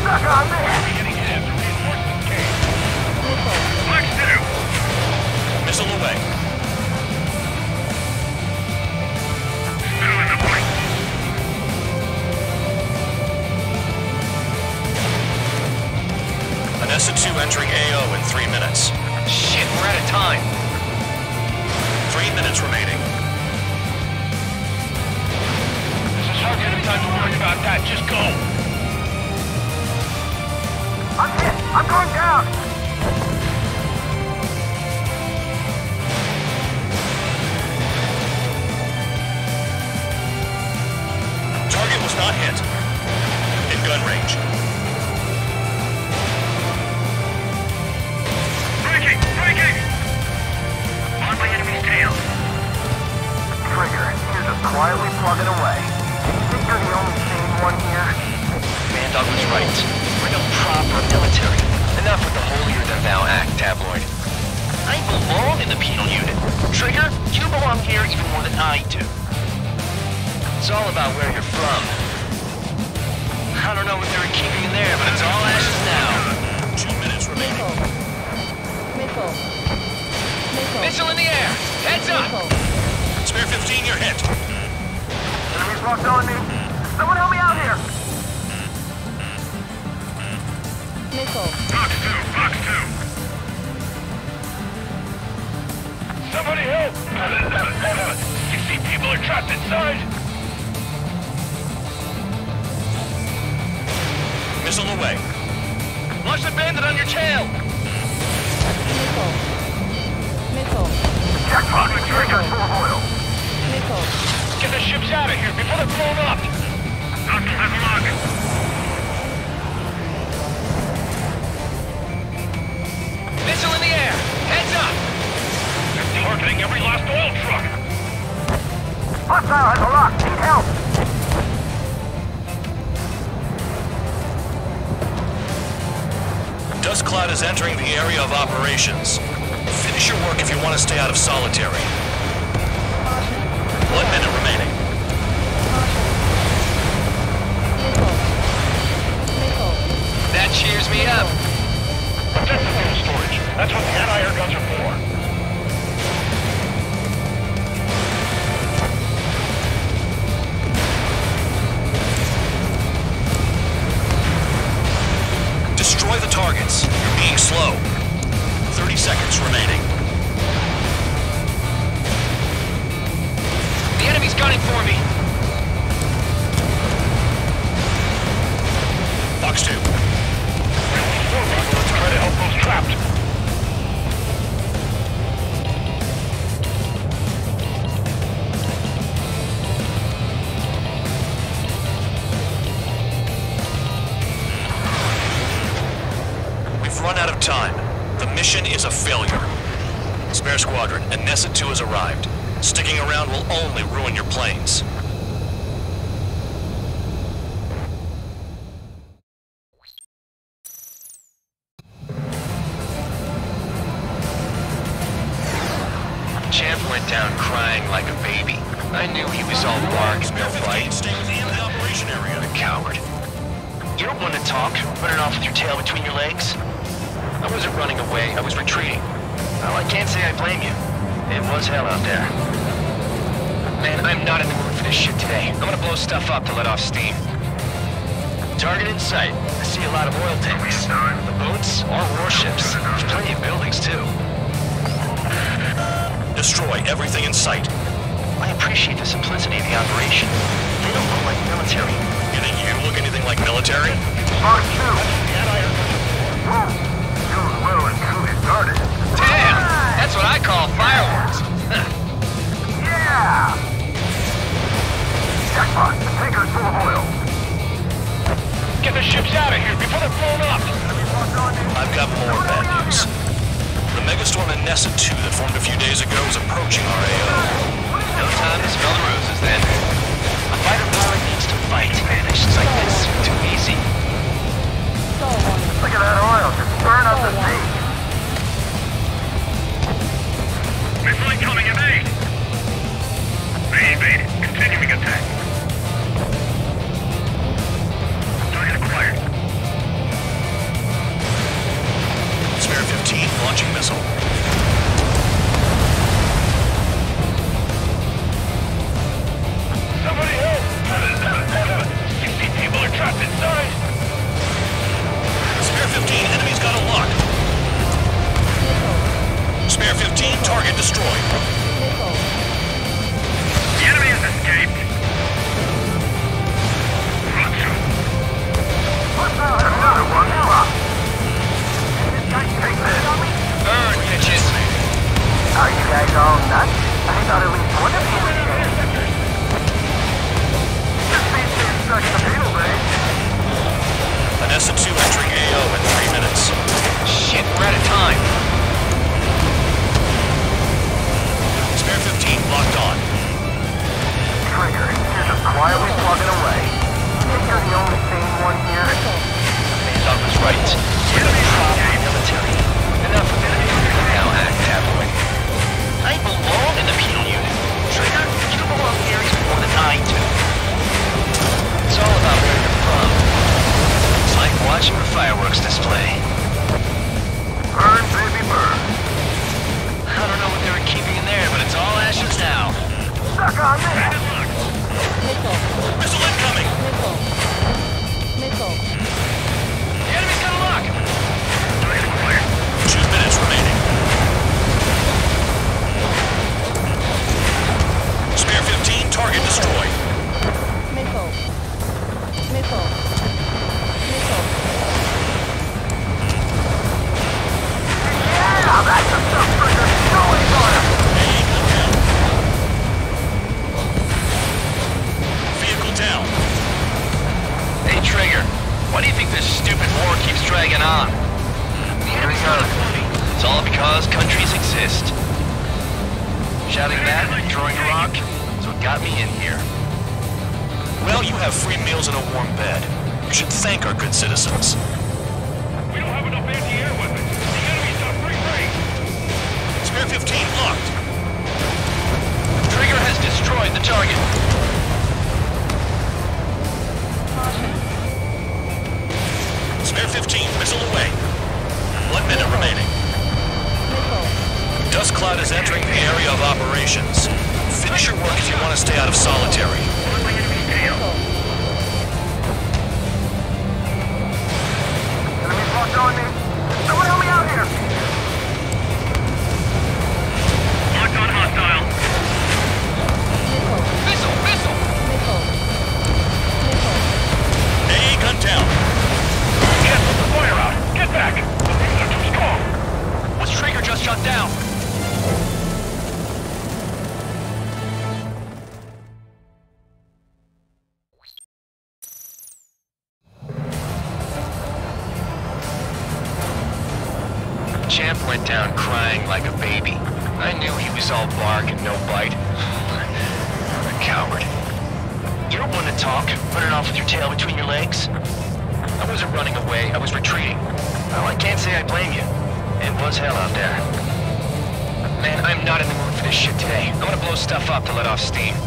Speaker 7: Stuck on this.
Speaker 14: Getting hit. Reinforcement came.
Speaker 12: Missile.
Speaker 14: Flex 2.
Speaker 6: Missile away.
Speaker 14: Still in the blink.
Speaker 6: An Nesta 2 entering AO in 3 minutes.
Speaker 8: Shit, we're out of time.
Speaker 6: 3 minutes remaining.
Speaker 14: This is hard getting time to worry about that. Just go.
Speaker 7: I'm hit. I'm going down.
Speaker 6: Target was not hit. In gun range.
Speaker 14: Breaking! Breaking! On my enemy's tail.
Speaker 7: Trigger, you're just quietly plugging away. Think you're the only sane one here?
Speaker 8: Bandog was right. We're no proper military. Enough with the holier-than-thou act, tabloid. I belong in the penal unit. Trigger, you belong here even more than I do. It's all about where you're from. I don't know what they were keeping in there, but it's all ashes now.
Speaker 6: 2 minutes remaining.
Speaker 12: Missile. Missile.
Speaker 8: Missile in the air! Heads up!
Speaker 12: Missile.
Speaker 6: Spare 15, you're hit.
Speaker 7: Enemies locked on me. Someone help me out here.
Speaker 12: Missile.
Speaker 14: Fox 2! Fox 2! Somebody help! 60 people are trapped inside!
Speaker 6: Missile away.
Speaker 8: Launch the bandit on your tail!
Speaker 12: Missile. Missile.
Speaker 7: Jackpot, trigger full of oil.
Speaker 12: Missile.
Speaker 14: Get the ships out of here before they're blown up! Not have luck!
Speaker 8: Missile in the air! Heads up!
Speaker 14: They're targeting every last oil truck!
Speaker 7: Hostile has a lock. Need help.
Speaker 6: Dust Cloud is entering the area of operations. Finish your work if you want to stay out of solitary. 1 minute remaining.
Speaker 8: That cheers me up.
Speaker 14: Protect the fuel storage. That's what the anti-air guns are for.
Speaker 6: Destroy the targets. You're being slow. 30 seconds remaining.
Speaker 8: The enemy's gunning for me.
Speaker 6: The mission is a failure. Spare Squadron, and Nessa 2 has arrived. Sticking around will only ruin your planes.
Speaker 8: Champ went down crying like a baby. I knew he was all bark and no bite.
Speaker 6: Stay with the end of the operation area.
Speaker 8: A coward. You don't want to talk, running off with your tail between your legs. I wasn't running away, I was retreating. Well, I can't say I blame you. It was hell out there. Man, I'm not in the mood for this shit today. I'm gonna blow stuff up to let off steam. Target in sight. I see a lot of oil tanks. The boats are warships. There's plenty of buildings, too.
Speaker 6: Destroy everything in sight.
Speaker 8: I appreciate the simplicity of the operation. They don't look like military.
Speaker 6: You think you look anything like military?
Speaker 7: Mark 2. Too well and truly started.
Speaker 8: Damn! That's what I call fireworks.
Speaker 7: Yeah! Jackpot, the tanker's full of oil.
Speaker 14: Get the ships out of here before they're blown up!
Speaker 6: I've got more bad news. The Megastorm and Nessa 2 that formed a few days ago is approaching our AO.
Speaker 8: No time to smell the roses, then. A fighter pilot needs to fight. Missions like this are too easy.
Speaker 7: Look at that oil, just burn up the sea.
Speaker 14: Missile incoming, evade! They evaded. Continuing attack. Target acquired.
Speaker 6: Spare 15, launching missile.
Speaker 14: Somebody help! 60 people are trapped inside!
Speaker 6: Spare 15, enemy's got a lock. Spare 15, target destroyed.
Speaker 14: The enemy has escaped!
Speaker 7: Another one, take this.
Speaker 8: Burn, bitches!
Speaker 7: Are you guys all nuts? I thought at least one of you was dead. Just need to instruct the field base.
Speaker 6: Nessa 2 entering AO in 3 minutes.
Speaker 8: Shit, we're out of time.
Speaker 6: Spare 15 locked on.
Speaker 7: Trigger, you're just quietly plugging away. Think you're the only sane one here?
Speaker 8: Doug was right. Enemy problem military. Enough of it. Now act happily. I belong in the penal unit. Trigger, you belong here even more than I do. It's all about where you're from. It's like watching a fireworks display.
Speaker 7: Burn, baby, burn.
Speaker 8: I don't know what they were keeping in there, but it's all ashes now.
Speaker 7: Suck on this!
Speaker 6: Missile incoming!
Speaker 12: Missile.
Speaker 8: The enemy's got a lock!
Speaker 6: 2 minutes remaining. Spare 15, target destroyed.
Speaker 12: Missile.
Speaker 7: Yeah, that's the stuff Trigger. Always on him.
Speaker 6: Vehicle down.
Speaker 8: Hey, Trigger. Why do you think this stupid war keeps dragging on?
Speaker 7: Here we go.
Speaker 8: It's all because countries exist. Shouting that, throwing a rock, is what got me in here.
Speaker 6: Well, you have free meals and a warm bed. You should thank our good citizens.
Speaker 14: We don't have enough anti-air weapons. The enemy's got free reign.
Speaker 6: Spare 15 locked.
Speaker 8: Trigger has destroyed the target.
Speaker 6: Spare 15, missile away. 1 minute remaining. Dust Cloud is entering the area of operations. Finish your work if you want to stay out of solitary.
Speaker 7: Enemy's locked on me. Someone help me out here.
Speaker 14: Locked on hostile.
Speaker 8: Missile!
Speaker 6: AA gun down.
Speaker 14: Yes, put the fire out. Get back. The things are too strong.
Speaker 8: Was Trigger just shut down? Champ went down crying like a baby. I knew he was all bark and no bite. What a coward. You don't want to talk, running off with your tail between your legs? I wasn't running away, I was retreating. Well, I can't say I blame you. It was hell out there. Man, I'm not in the mood for this shit today. I'm gonna blow stuff up to let off steam.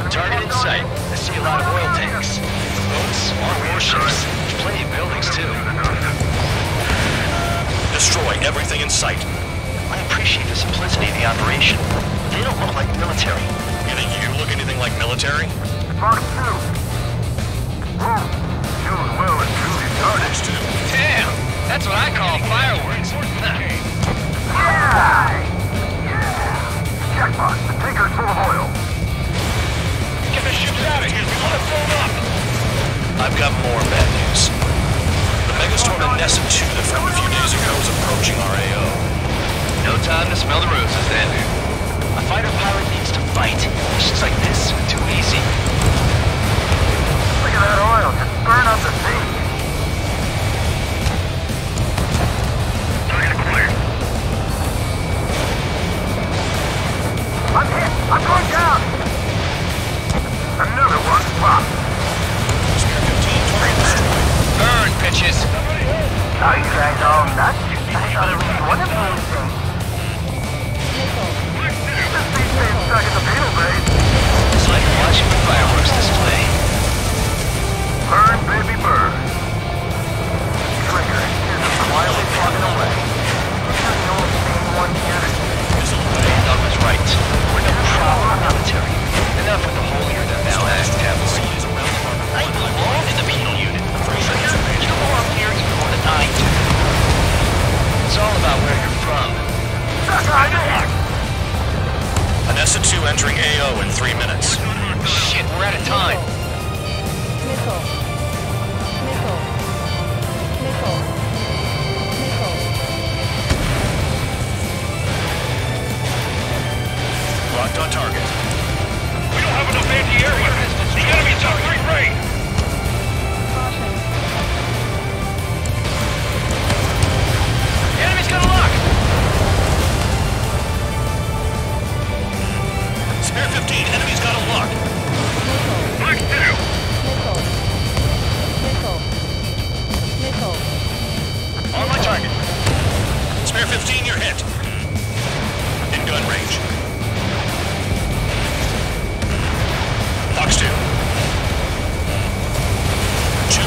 Speaker 8: Target in sight. I see a lot of oil tanks. Boats, more warships. There's plenty of buildings, too.
Speaker 6: Destroy everything in sight.
Speaker 8: I appreciate the simplicity of the operation. They don't look like military.
Speaker 6: You think you look anything like military?
Speaker 7: Mark 2. June well and truly started.
Speaker 8: Damn! That's what I call fireworks.
Speaker 7: Yeah! Jackpot, the tanker's full of oil.
Speaker 14: Get the ships out of here. We want to blow them up.
Speaker 6: I've got more bad news. The megastorm at Nessa 2 that formed a few days ago is approaching our AO.
Speaker 8: No time to smell the roses then. A fighter pilot needs to fight. Missions like this are too easy.
Speaker 7: Look at that oil, just burn up the sea. Target clear. I'm hit! I'm going down! Another one popped.
Speaker 8: Burn, bitches!
Speaker 7: Are you guys all nuts? I thought it was one of those things. This thing stays stuck in the field, babe.
Speaker 8: It's like watching a fireworks display.
Speaker 7: Burn, baby, burn. Trigger, here's them quietly plugging away. You're the only sane one here.
Speaker 8: Doug was right. We're no proper military. Enough with the holier-than-thou act cavalry. I belong in the penal unit. You belong here even more than I do. It's all about where you're from.
Speaker 6: Nessa 2 entering AO in 3 minutes.
Speaker 8: Shit, we're out of time.
Speaker 12: Missile. Missile. Missile. Missile.
Speaker 6: Locked on target.
Speaker 14: We don't have enough anti-air weapons. The enemy's on free reign.
Speaker 12: Caution.
Speaker 8: The enemy's got a lock.
Speaker 6: Spare 15, enemy's got a lock.
Speaker 14: Black 2.
Speaker 12: Missile. Missile. Missile.
Speaker 6: On my target. Spare 15, you're hit. In gun range. Fox 2. 2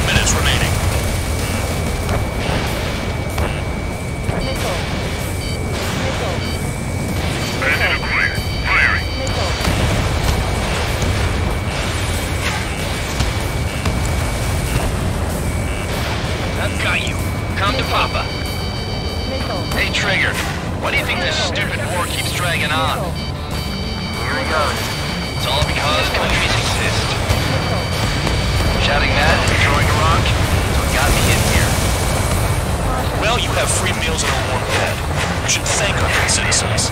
Speaker 6: minutes remaining.
Speaker 12: Missile. Missile.
Speaker 14: Bandit acquired. Firing.
Speaker 12: Missile.
Speaker 8: I've got you. Come to Papa.
Speaker 12: Missile.
Speaker 8: Hey, Trigger. Why do you think this stupid war keeps dragging on?
Speaker 7: Here he goes.
Speaker 8: It's all because countries exist. Shouting that and throwing a rock is what got me in here.
Speaker 6: Well, you have free meals and a warm bed. You should thank our good citizens.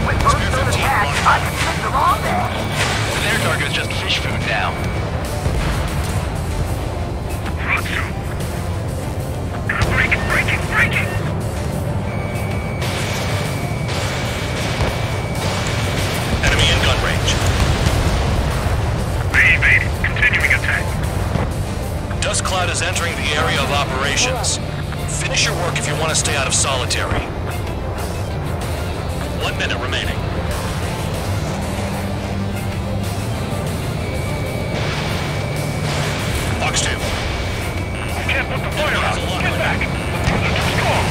Speaker 7: With most of the attack, I can take them all day.
Speaker 8: Their target is just fish food now.
Speaker 14: Breaking!
Speaker 6: Enemy in gun range.
Speaker 14: Evading. Continuing attack.
Speaker 6: Dust cloud is entering the area of operations. Finish your work if you want to stay out of solitary. 1 minute remaining. Fox 2.
Speaker 14: You can't put the fire out. Get back. The fuse are too strong.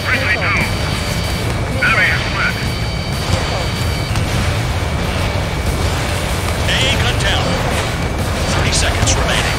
Speaker 14: Friendly down. Enemy is fled.
Speaker 6: AA gun down. 30 seconds remaining.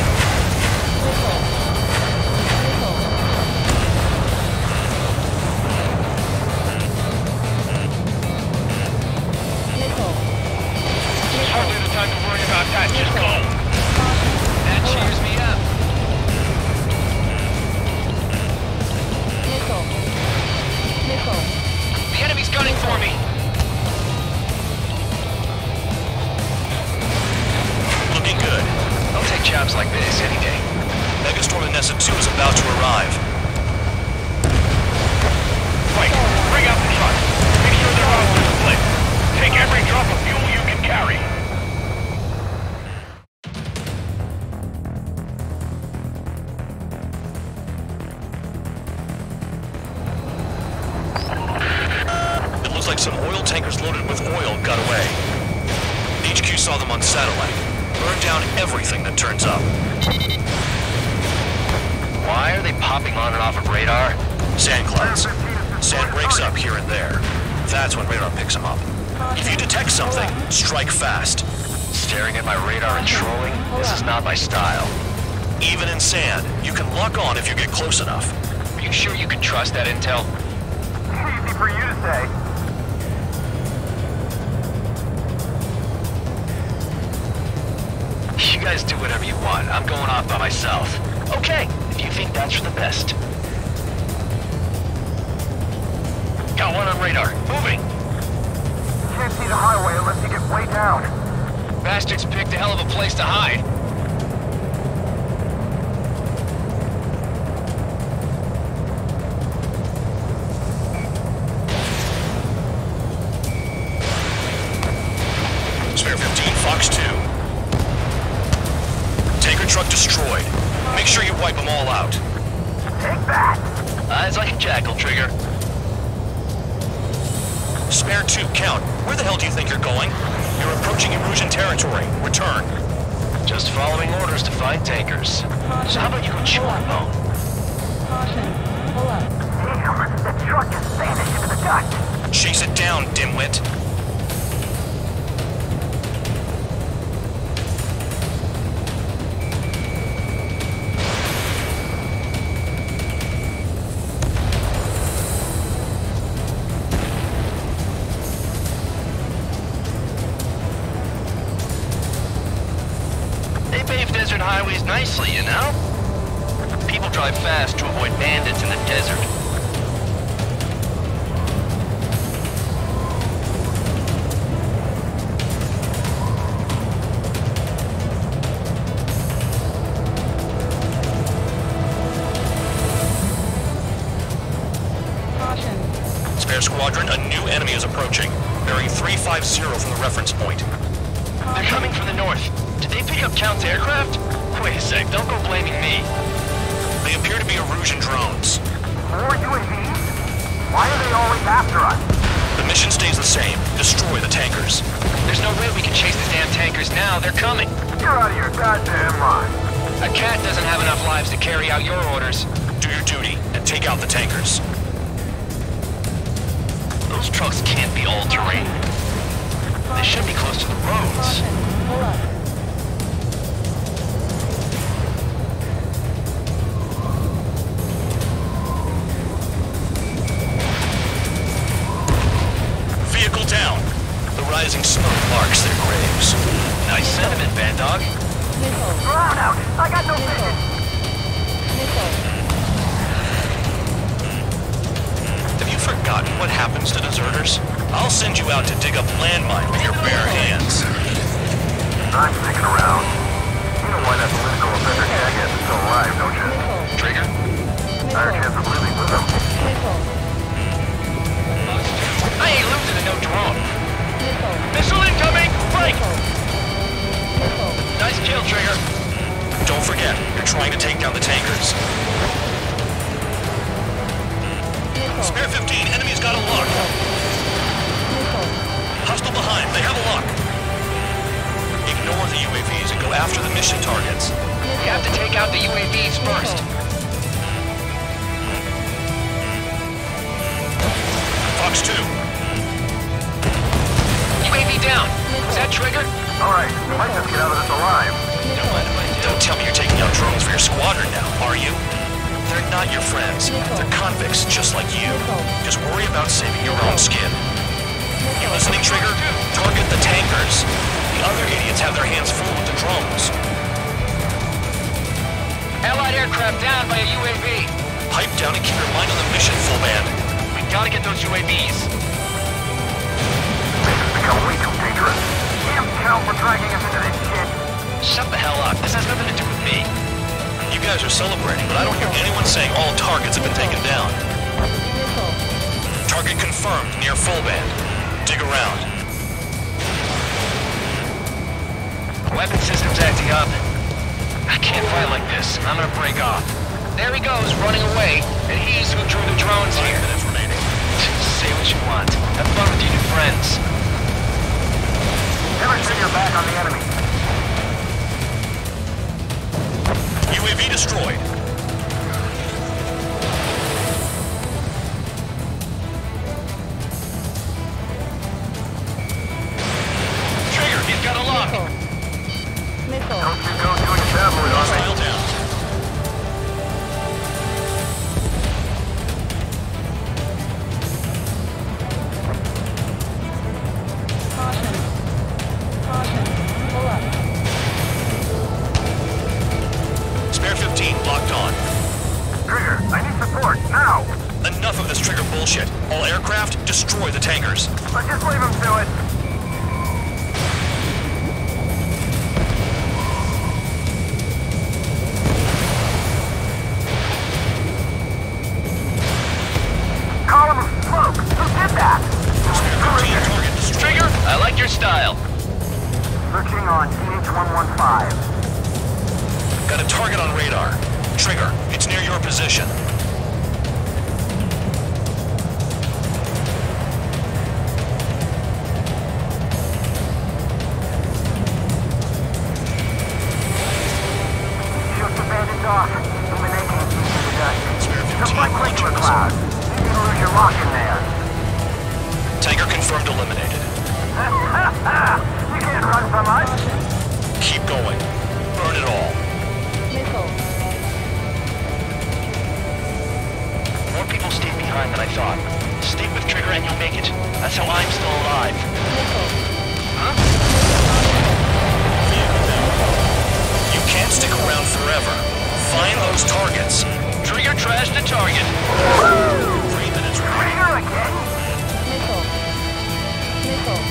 Speaker 6: Megastorm Nessa 2 is about to arrive.
Speaker 7: Right, bring out the trucks. Make sure they're out to split. Take every drop of fuel you can carry.
Speaker 6: It looks like some oil tankers loaded with oil got away. HQ saw them on satellite. Burned down everything that turns up.
Speaker 8: Why are they popping on and off of radar?
Speaker 6: Sand clouds. Sand breaks up here and there. That's when radar picks them up. If you detect something, strike fast.
Speaker 8: Staring at my radar and trolling? This is not my style.
Speaker 6: Even in sand, you can lock on if you get close enough.
Speaker 8: Are you sure you can trust that intel?
Speaker 7: Easy for you to say.
Speaker 8: You guys do whatever you want. I'm going off by myself. Okay, if you think that's for the best. Got one on radar. Moving.
Speaker 7: Can't see the highway unless you get way down.
Speaker 8: Bastards picked a hell of a place to hide.
Speaker 6: Spare 15, Fox 2. Tanker truck destroyed. Make sure you wipe them all out.
Speaker 7: Take that.
Speaker 8: Eyes like a jackal, Trigger.
Speaker 6: Spare 2, Count. Where the hell do you think you're going? You're approaching Erusian territory. Return.
Speaker 8: Just following orders to find tankers. So how about you go chew on bone?
Speaker 12: Caution. Pull up.
Speaker 7: Damn, the truck just vanished into the dust.
Speaker 6: Chase it down, dimwit.
Speaker 8: They pave desert highways nicely, you know? People drive fast to avoid bandits in the desert.
Speaker 12: Caution.
Speaker 6: Spare squadron, a new enemy is approaching. Bearing 350 from the reference point.
Speaker 8: They're coming from the north. Did they pick up Count's aircraft? Wait a sec, don't go blaming me.
Speaker 6: They appear to be Erusian drones.
Speaker 7: More UAVs? Why are they always after us?
Speaker 6: The mission stays the same. Destroy the tankers.
Speaker 8: There's no way we can chase the damn tankers now. They're coming.
Speaker 7: You're out of your goddamn mind.
Speaker 8: A cat doesn't have enough lives to carry out your orders.
Speaker 6: Do your duty and take out the tankers.
Speaker 8: Those trucks can't be all-terrain. They should be close to the roads.
Speaker 12: Caution. Pull up.
Speaker 6: Vehicle down. The rising smoke marks their graves.
Speaker 8: Nice sentiment, Bandog.
Speaker 12: Missile.
Speaker 7: Drown out. I got no vision.
Speaker 12: Missile.
Speaker 6: Have you forgotten what happens to deserters? I'll send you out to dig up landmine with your bare hands.
Speaker 7: I'm sticking around. You know why that political offender jackass is still alive, don't you?
Speaker 8: Trigger?
Speaker 7: Higher chance of living with him.
Speaker 12: Missile.
Speaker 8: I ain't losing to no drone.
Speaker 12: Missile.
Speaker 8: Missile incoming! Break!
Speaker 12: Missile.
Speaker 8: Nice kill, Trigger.
Speaker 6: Don't forget, you're trying to take down the tankers.
Speaker 12: Missile.
Speaker 6: Spare 15, enemy's got a lock.
Speaker 12: Missile.
Speaker 6: Hostile behind, they have a lock. Ignore the UAVs and go after the mission targets.
Speaker 8: We have to take out the UAVs first.
Speaker 6: Fox 2.
Speaker 8: UAV down. Is that Trigger?
Speaker 7: Alright, might just get out of this alive.
Speaker 6: Don't tell me you're taking out drones for your squadron now, are you? They're not your friends. They're convicts just like you. Just worry about saving your own skin. You listening, Trigger? Target the tankers. The other idiots have their hands full with the drones.
Speaker 8: Allied aircraft down by a UAV.
Speaker 6: Pipe down and keep your mind on the mission, full band.
Speaker 8: We gotta get those UAVs.
Speaker 7: This has become way too dangerous. Damn Cal for dragging us into this shit.
Speaker 8: Shut the hell up. This has nothing to do with me.
Speaker 6: You get guys are celebrating, but I don't hear anyone saying all targets have been taken down. Target confirmed near full band. Dig around.
Speaker 8: Weapon system's acting up. I can't fight like this. I'm gonna break off. There he goes, running away, and he's who drew the drones here.
Speaker 6: 5 minutes remaining.
Speaker 8: Say what you want. Have fun with your new friends.
Speaker 7: Never turn your back on the enemy.
Speaker 6: UAV destroyed.
Speaker 8: Trigger, he's got a lock.
Speaker 12: Missile.
Speaker 7: Don't you go doing traveling on
Speaker 6: Hostile
Speaker 7: me.
Speaker 6: down.
Speaker 12: Caution. Caution. Pull up.
Speaker 6: Spare 15 locked on.
Speaker 7: Trigger, I need support, now!
Speaker 6: Enough of this Trigger bullshit. All aircraft, destroy the tankers.
Speaker 7: Let's just leave him to it. Column of smoke! Who did that?
Speaker 6: Spare 15 target destroyed.
Speaker 8: Trigger, I like your style.
Speaker 7: Searching on CH-115.
Speaker 6: Got a target on radar. Trigger, it's near your position.
Speaker 7: Just abandoned dock. Illuminating into the dust.
Speaker 6: Spare 15
Speaker 7: Just like
Speaker 6: launching
Speaker 7: regular
Speaker 6: missile.
Speaker 7: cloud. You can lose your lock in there.
Speaker 6: Tanker confirmed eliminated.
Speaker 7: You can't run from us.
Speaker 6: Keep going. Burn it all.
Speaker 12: Missile.
Speaker 8: More people stayed behind than I thought. Stick with Trigger and you'll make it. That's how I'm still alive.
Speaker 12: Missile.
Speaker 8: Huh?
Speaker 6: You can't stick around forever. Find those targets.
Speaker 8: Trigger trashed the target.
Speaker 6: 3 minutes remaining.
Speaker 7: Trigger again?
Speaker 12: Missile. Missile.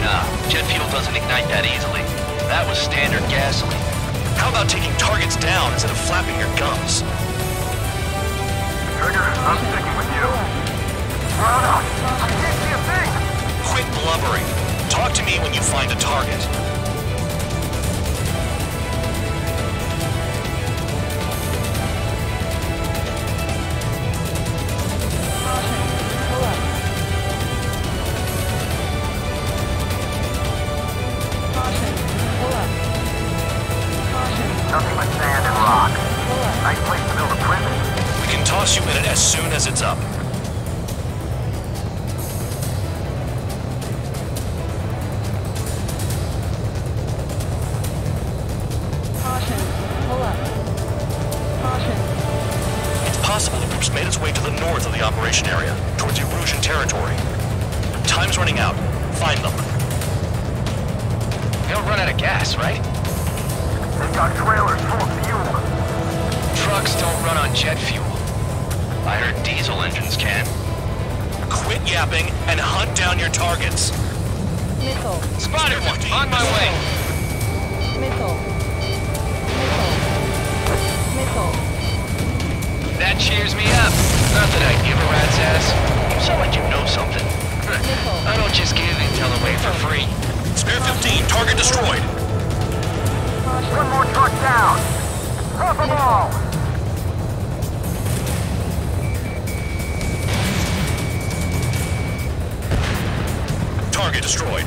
Speaker 8: Nah, jet fuel doesn't ignite that easily. That was standard gasoline.
Speaker 6: How about taking targets down instead of flapping your gums?
Speaker 7: Trigger, I'm sticking with you. Run up. I can't see a thing.
Speaker 6: Quit blubbering. Talk to me when you find a target.
Speaker 12: Caution. Pull up. Caution. Pull up. Caution.
Speaker 7: Nothing but sand and rock.
Speaker 12: Pull up.
Speaker 7: Nice place to build a prison.
Speaker 6: We can toss you in it as soon as it's up.
Speaker 12: Caution. Pull up. Caution.
Speaker 6: It's possible the group's made its way to the north of the operation area, towards Erusian territory. Time's running out. Find them.
Speaker 8: They'll run out of gas, right?
Speaker 7: They've got trailers full of fuel.
Speaker 8: Trucks don't run on jet fuel. I heard diesel engines can.
Speaker 6: Quit yapping and hunt down your targets.
Speaker 12: Missile.
Speaker 8: Spotted one! On my way!
Speaker 12: Missile. Missile. Missile.
Speaker 8: That cheers me up. Not that I give a rat's ass. You sound like you know something. I don't just give intel away for free.
Speaker 6: Spare 15, target destroyed.
Speaker 7: One more truck down. Drop them all.
Speaker 6: Target destroyed.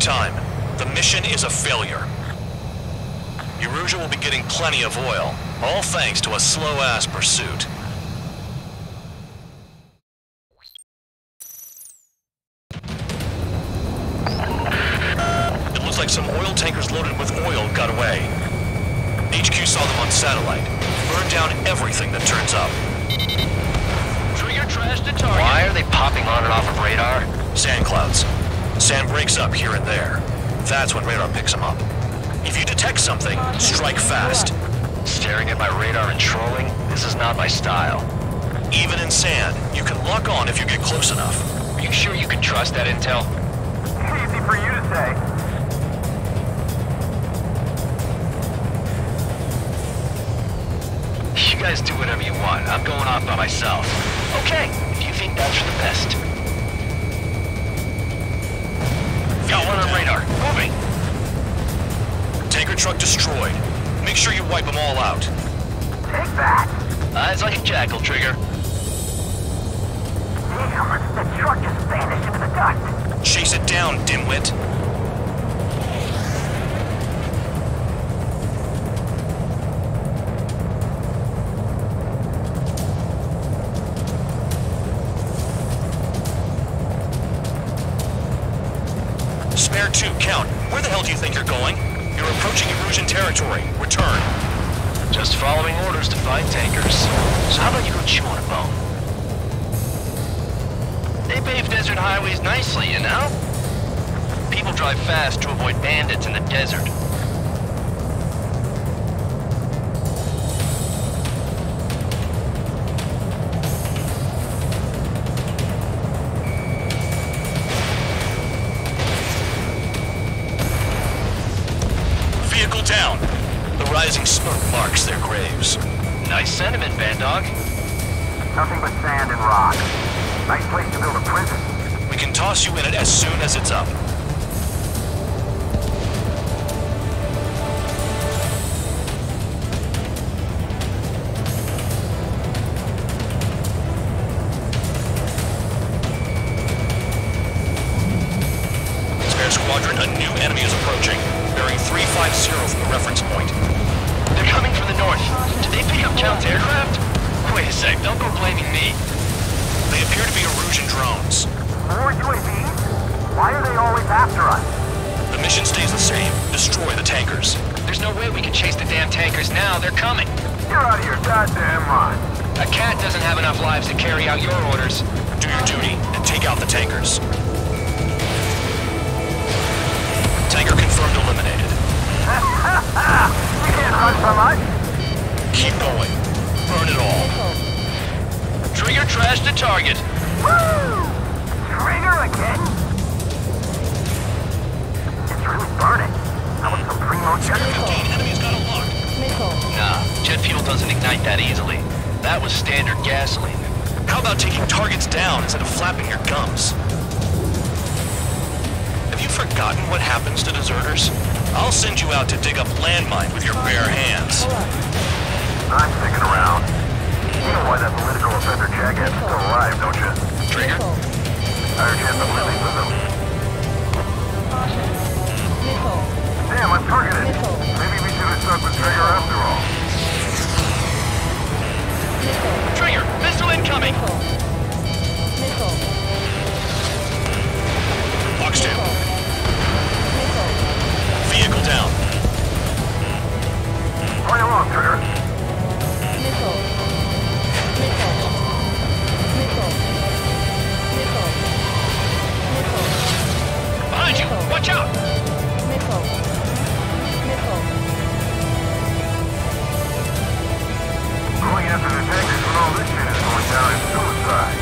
Speaker 6: time. The mission is a failure. Erusia will be getting plenty of oil, all thanks to a slow-ass pursuit. It looks like some oil tankers loaded with oil got away. HQ saw them on satellite. Burned down everything that turns up.
Speaker 8: Trigger trash the target. Why are they popping on and off of radar?
Speaker 6: Sand clouds. Sand breaks up here and there. That's when radar picks them up. If you detect something, strike fast.
Speaker 8: Staring at my radar and trolling? This is not my style.
Speaker 6: Even in sand, you can lock on if you get close enough.
Speaker 8: Are you sure you can trust that intel?
Speaker 7: Easy for you to say.
Speaker 8: You guys do whatever you want. I'm going off by myself. Okay, if you think that's for the best. Got one on radar. Moving.
Speaker 6: Tanker truck destroyed. Make sure you wipe them all out.
Speaker 7: Take that.
Speaker 8: Eyes like a jackal, Trigger.
Speaker 7: Damn, the truck just vanished into the dust.
Speaker 6: Chase it down, dimwit. Spare 2, count. Where the hell do you think you're going? You're approaching Erusian territory. Return.
Speaker 8: Just following orders to find tankers. So how about you go chew on a bone? They pave desert highways nicely, you know? People drive fast to avoid bandits in the desert.
Speaker 6: Vehicle down. The rising smoke marks their graves.
Speaker 8: Nice sentiment, Bandog.
Speaker 7: Nothing but sand and rock. Nice place to build a prison.
Speaker 6: We can toss you in it as soon as it's up. Spare squadron, a new enemy is approaching. Bearing 350 from the reference point.
Speaker 8: They're coming from the north. Did they pick up Count's aircraft? Wait a sec, don't go blaming me.
Speaker 6: They appear to be Erusian drones.
Speaker 7: More UAVs? Why are they always after us?
Speaker 6: The mission stays the same. Destroy the tankers.
Speaker 8: There's no way we can chase the damn tankers now. They're coming.
Speaker 7: You're out of your goddamn mind.
Speaker 8: A cat doesn't have enough lives to carry out your orders.
Speaker 6: Do your duty and take out the tankers. Tanker confirmed eliminated.
Speaker 7: You can't run from us.
Speaker 6: Keep going. Burn it all.
Speaker 8: Trigger trash the target.
Speaker 7: Woo! Trigger again? It's really burning. That was some primo jet fuel.
Speaker 6: Enemy's got a lock.
Speaker 8: Nah, jet fuel doesn't ignite that easily. That was standard gasoline.
Speaker 6: How about taking targets down instead of flapping your gums? Have you forgotten what happens to deserters? I'll send you out to dig up landmine with your bare hands.
Speaker 7: I'm sticking around. You know why that political offender jackass is still alive, don't you?
Speaker 6: Trigger?
Speaker 7: Higher chance of living with him. Damn, I'm targeted. Maybe we should have stuck with Trigger after all.
Speaker 8: Trigger, missile incoming!
Speaker 6: Boxed in. Vehicle down.
Speaker 7: Play along, Trigger.
Speaker 8: Behind you! Watch out!
Speaker 7: Going after the tankers when all this shit is going down is suicide.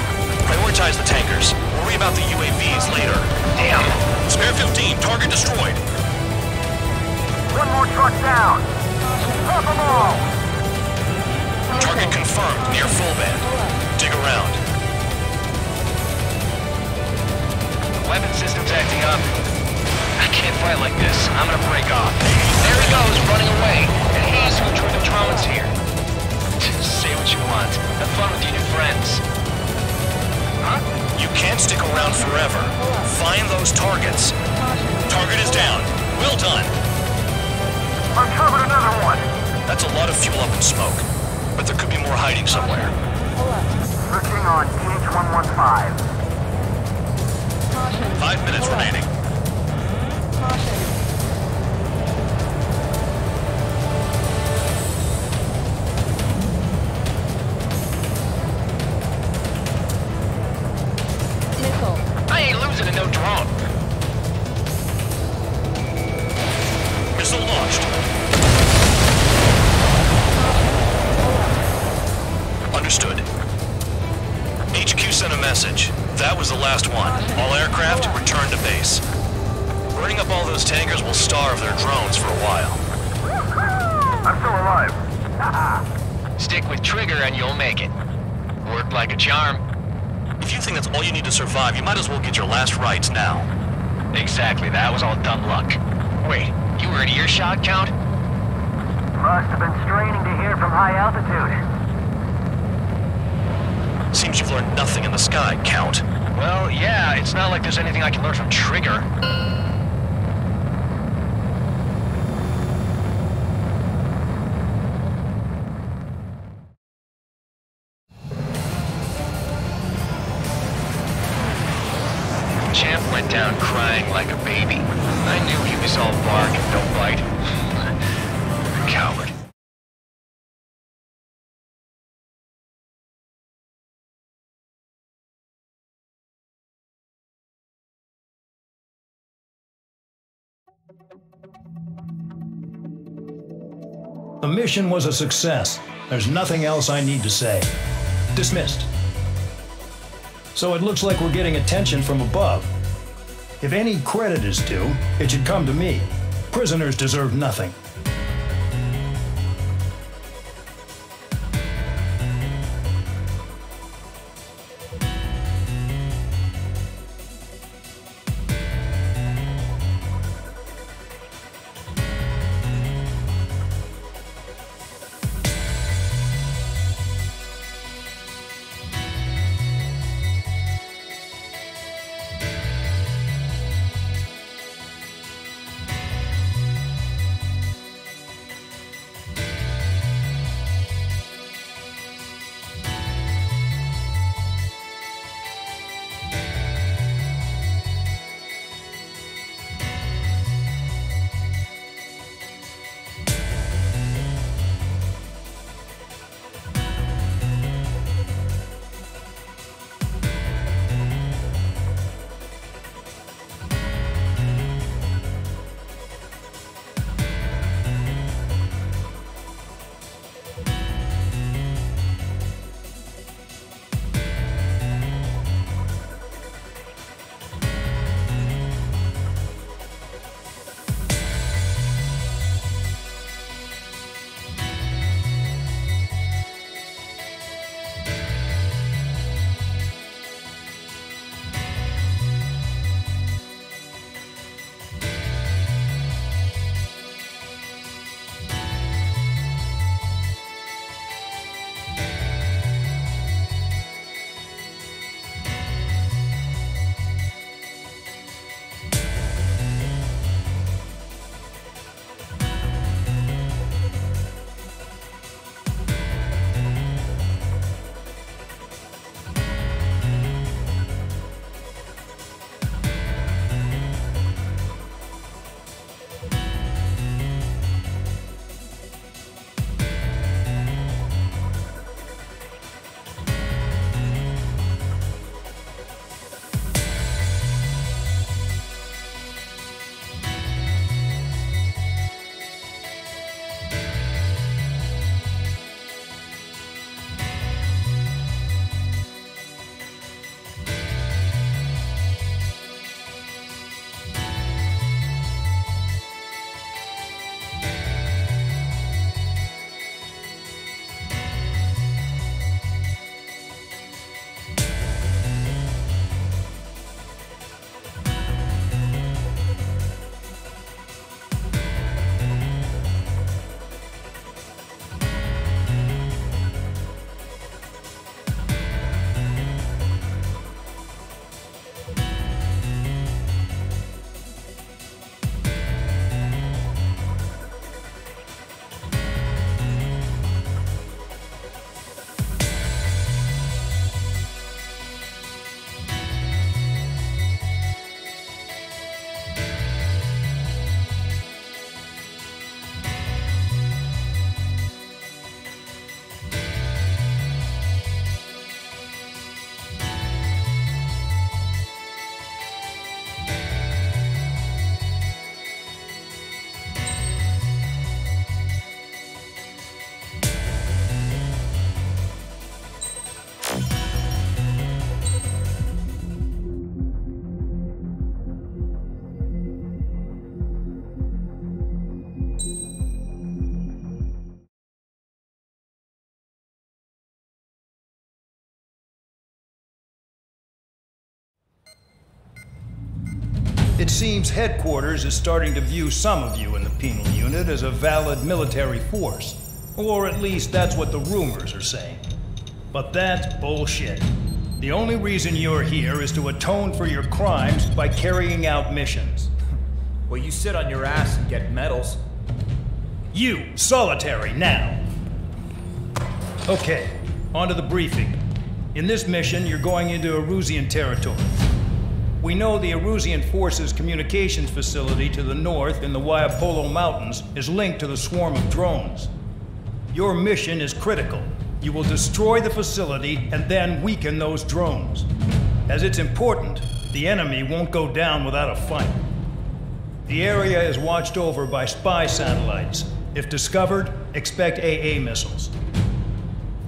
Speaker 6: Prioritize the tankers. Worry about the UAVs later.
Speaker 8: Damn!
Speaker 6: Spare 15, target destroyed.
Speaker 7: One more truck down. Stop them all.
Speaker 6: Target confirmed near full band. Dig around.
Speaker 8: Weapon system's acting up. I can't fight like this. I'm gonna break off. There he goes, running away. And he's who drew the drones here. Say what you want. Have fun with your new friends. Huh?
Speaker 6: You can't stick around forever. Find those targets. Target is down. Well done.
Speaker 7: Uncovered another one.
Speaker 6: That's a lot of fuel up in smoke. But there could be more hiding somewhere.
Speaker 7: Searching on TH-115.
Speaker 12: Caution.
Speaker 6: 5 minutes remaining.
Speaker 12: Caution. Missile.
Speaker 8: I ain't losing to no drone.
Speaker 6: Missile launched. Understood. HQ sent a message. That was the last one. All aircraft, return to base. Burning up all those tankers will starve their drones for a while.
Speaker 7: I'm still alive.
Speaker 8: Stick with Trigger and you'll make it. Worked like a charm.
Speaker 6: If you think that's all you need to survive, you might as well get your last rites now.
Speaker 8: Exactly, that was all dumb luck. Wait, you were at earshot, Count?
Speaker 7: Must have been straining to hear from high altitude.
Speaker 6: Seems you've learned nothing in the sky, Count.
Speaker 8: Well, yeah, it's not like there's anything I can learn from Trigger. Champ went down crying like a baby. I knew he was all bark and no bite. Coward.
Speaker 2: The mission was a success. There's nothing else I need to say. Dismissed. So it looks like we're getting attention from above. If any credit is due, it should come to me. Prisoners deserve nothing. It seems headquarters is starting to view some of you in the penal unit as a valid military force. Or at least that's what the rumors are saying. But that's bullshit. The only reason you're here is to atone for your crimes by carrying out missions.
Speaker 5: Well, you sit on your ass and get medals.
Speaker 2: You, Solitary, now. Okay, on to the briefing. In this mission, you're going into Erusian territory. We know the Erusian Forces communications facility to the north in the Waiapolo Mountains is linked to the swarm of drones. Your mission is critical. You will destroy the facility and then weaken those drones. As it's important, the enemy won't go down without a fight. The area is watched over by spy satellites. If discovered, expect AA missiles.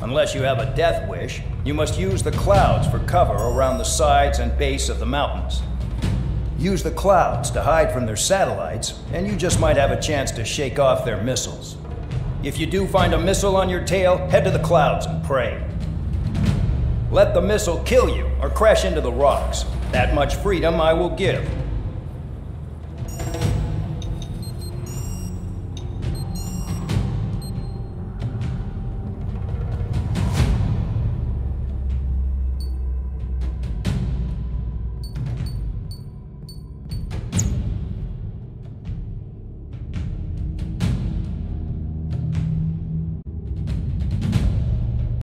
Speaker 2: Unless you have a death wish, you must use the clouds for cover around the sides and base of the mountains. Use the clouds to hide from their satellites, and you just might have a chance to shake off their missiles. If you do find a missile on your tail, head to the clouds and pray. Let the missile kill you or crash into the rocks. That much freedom I will give.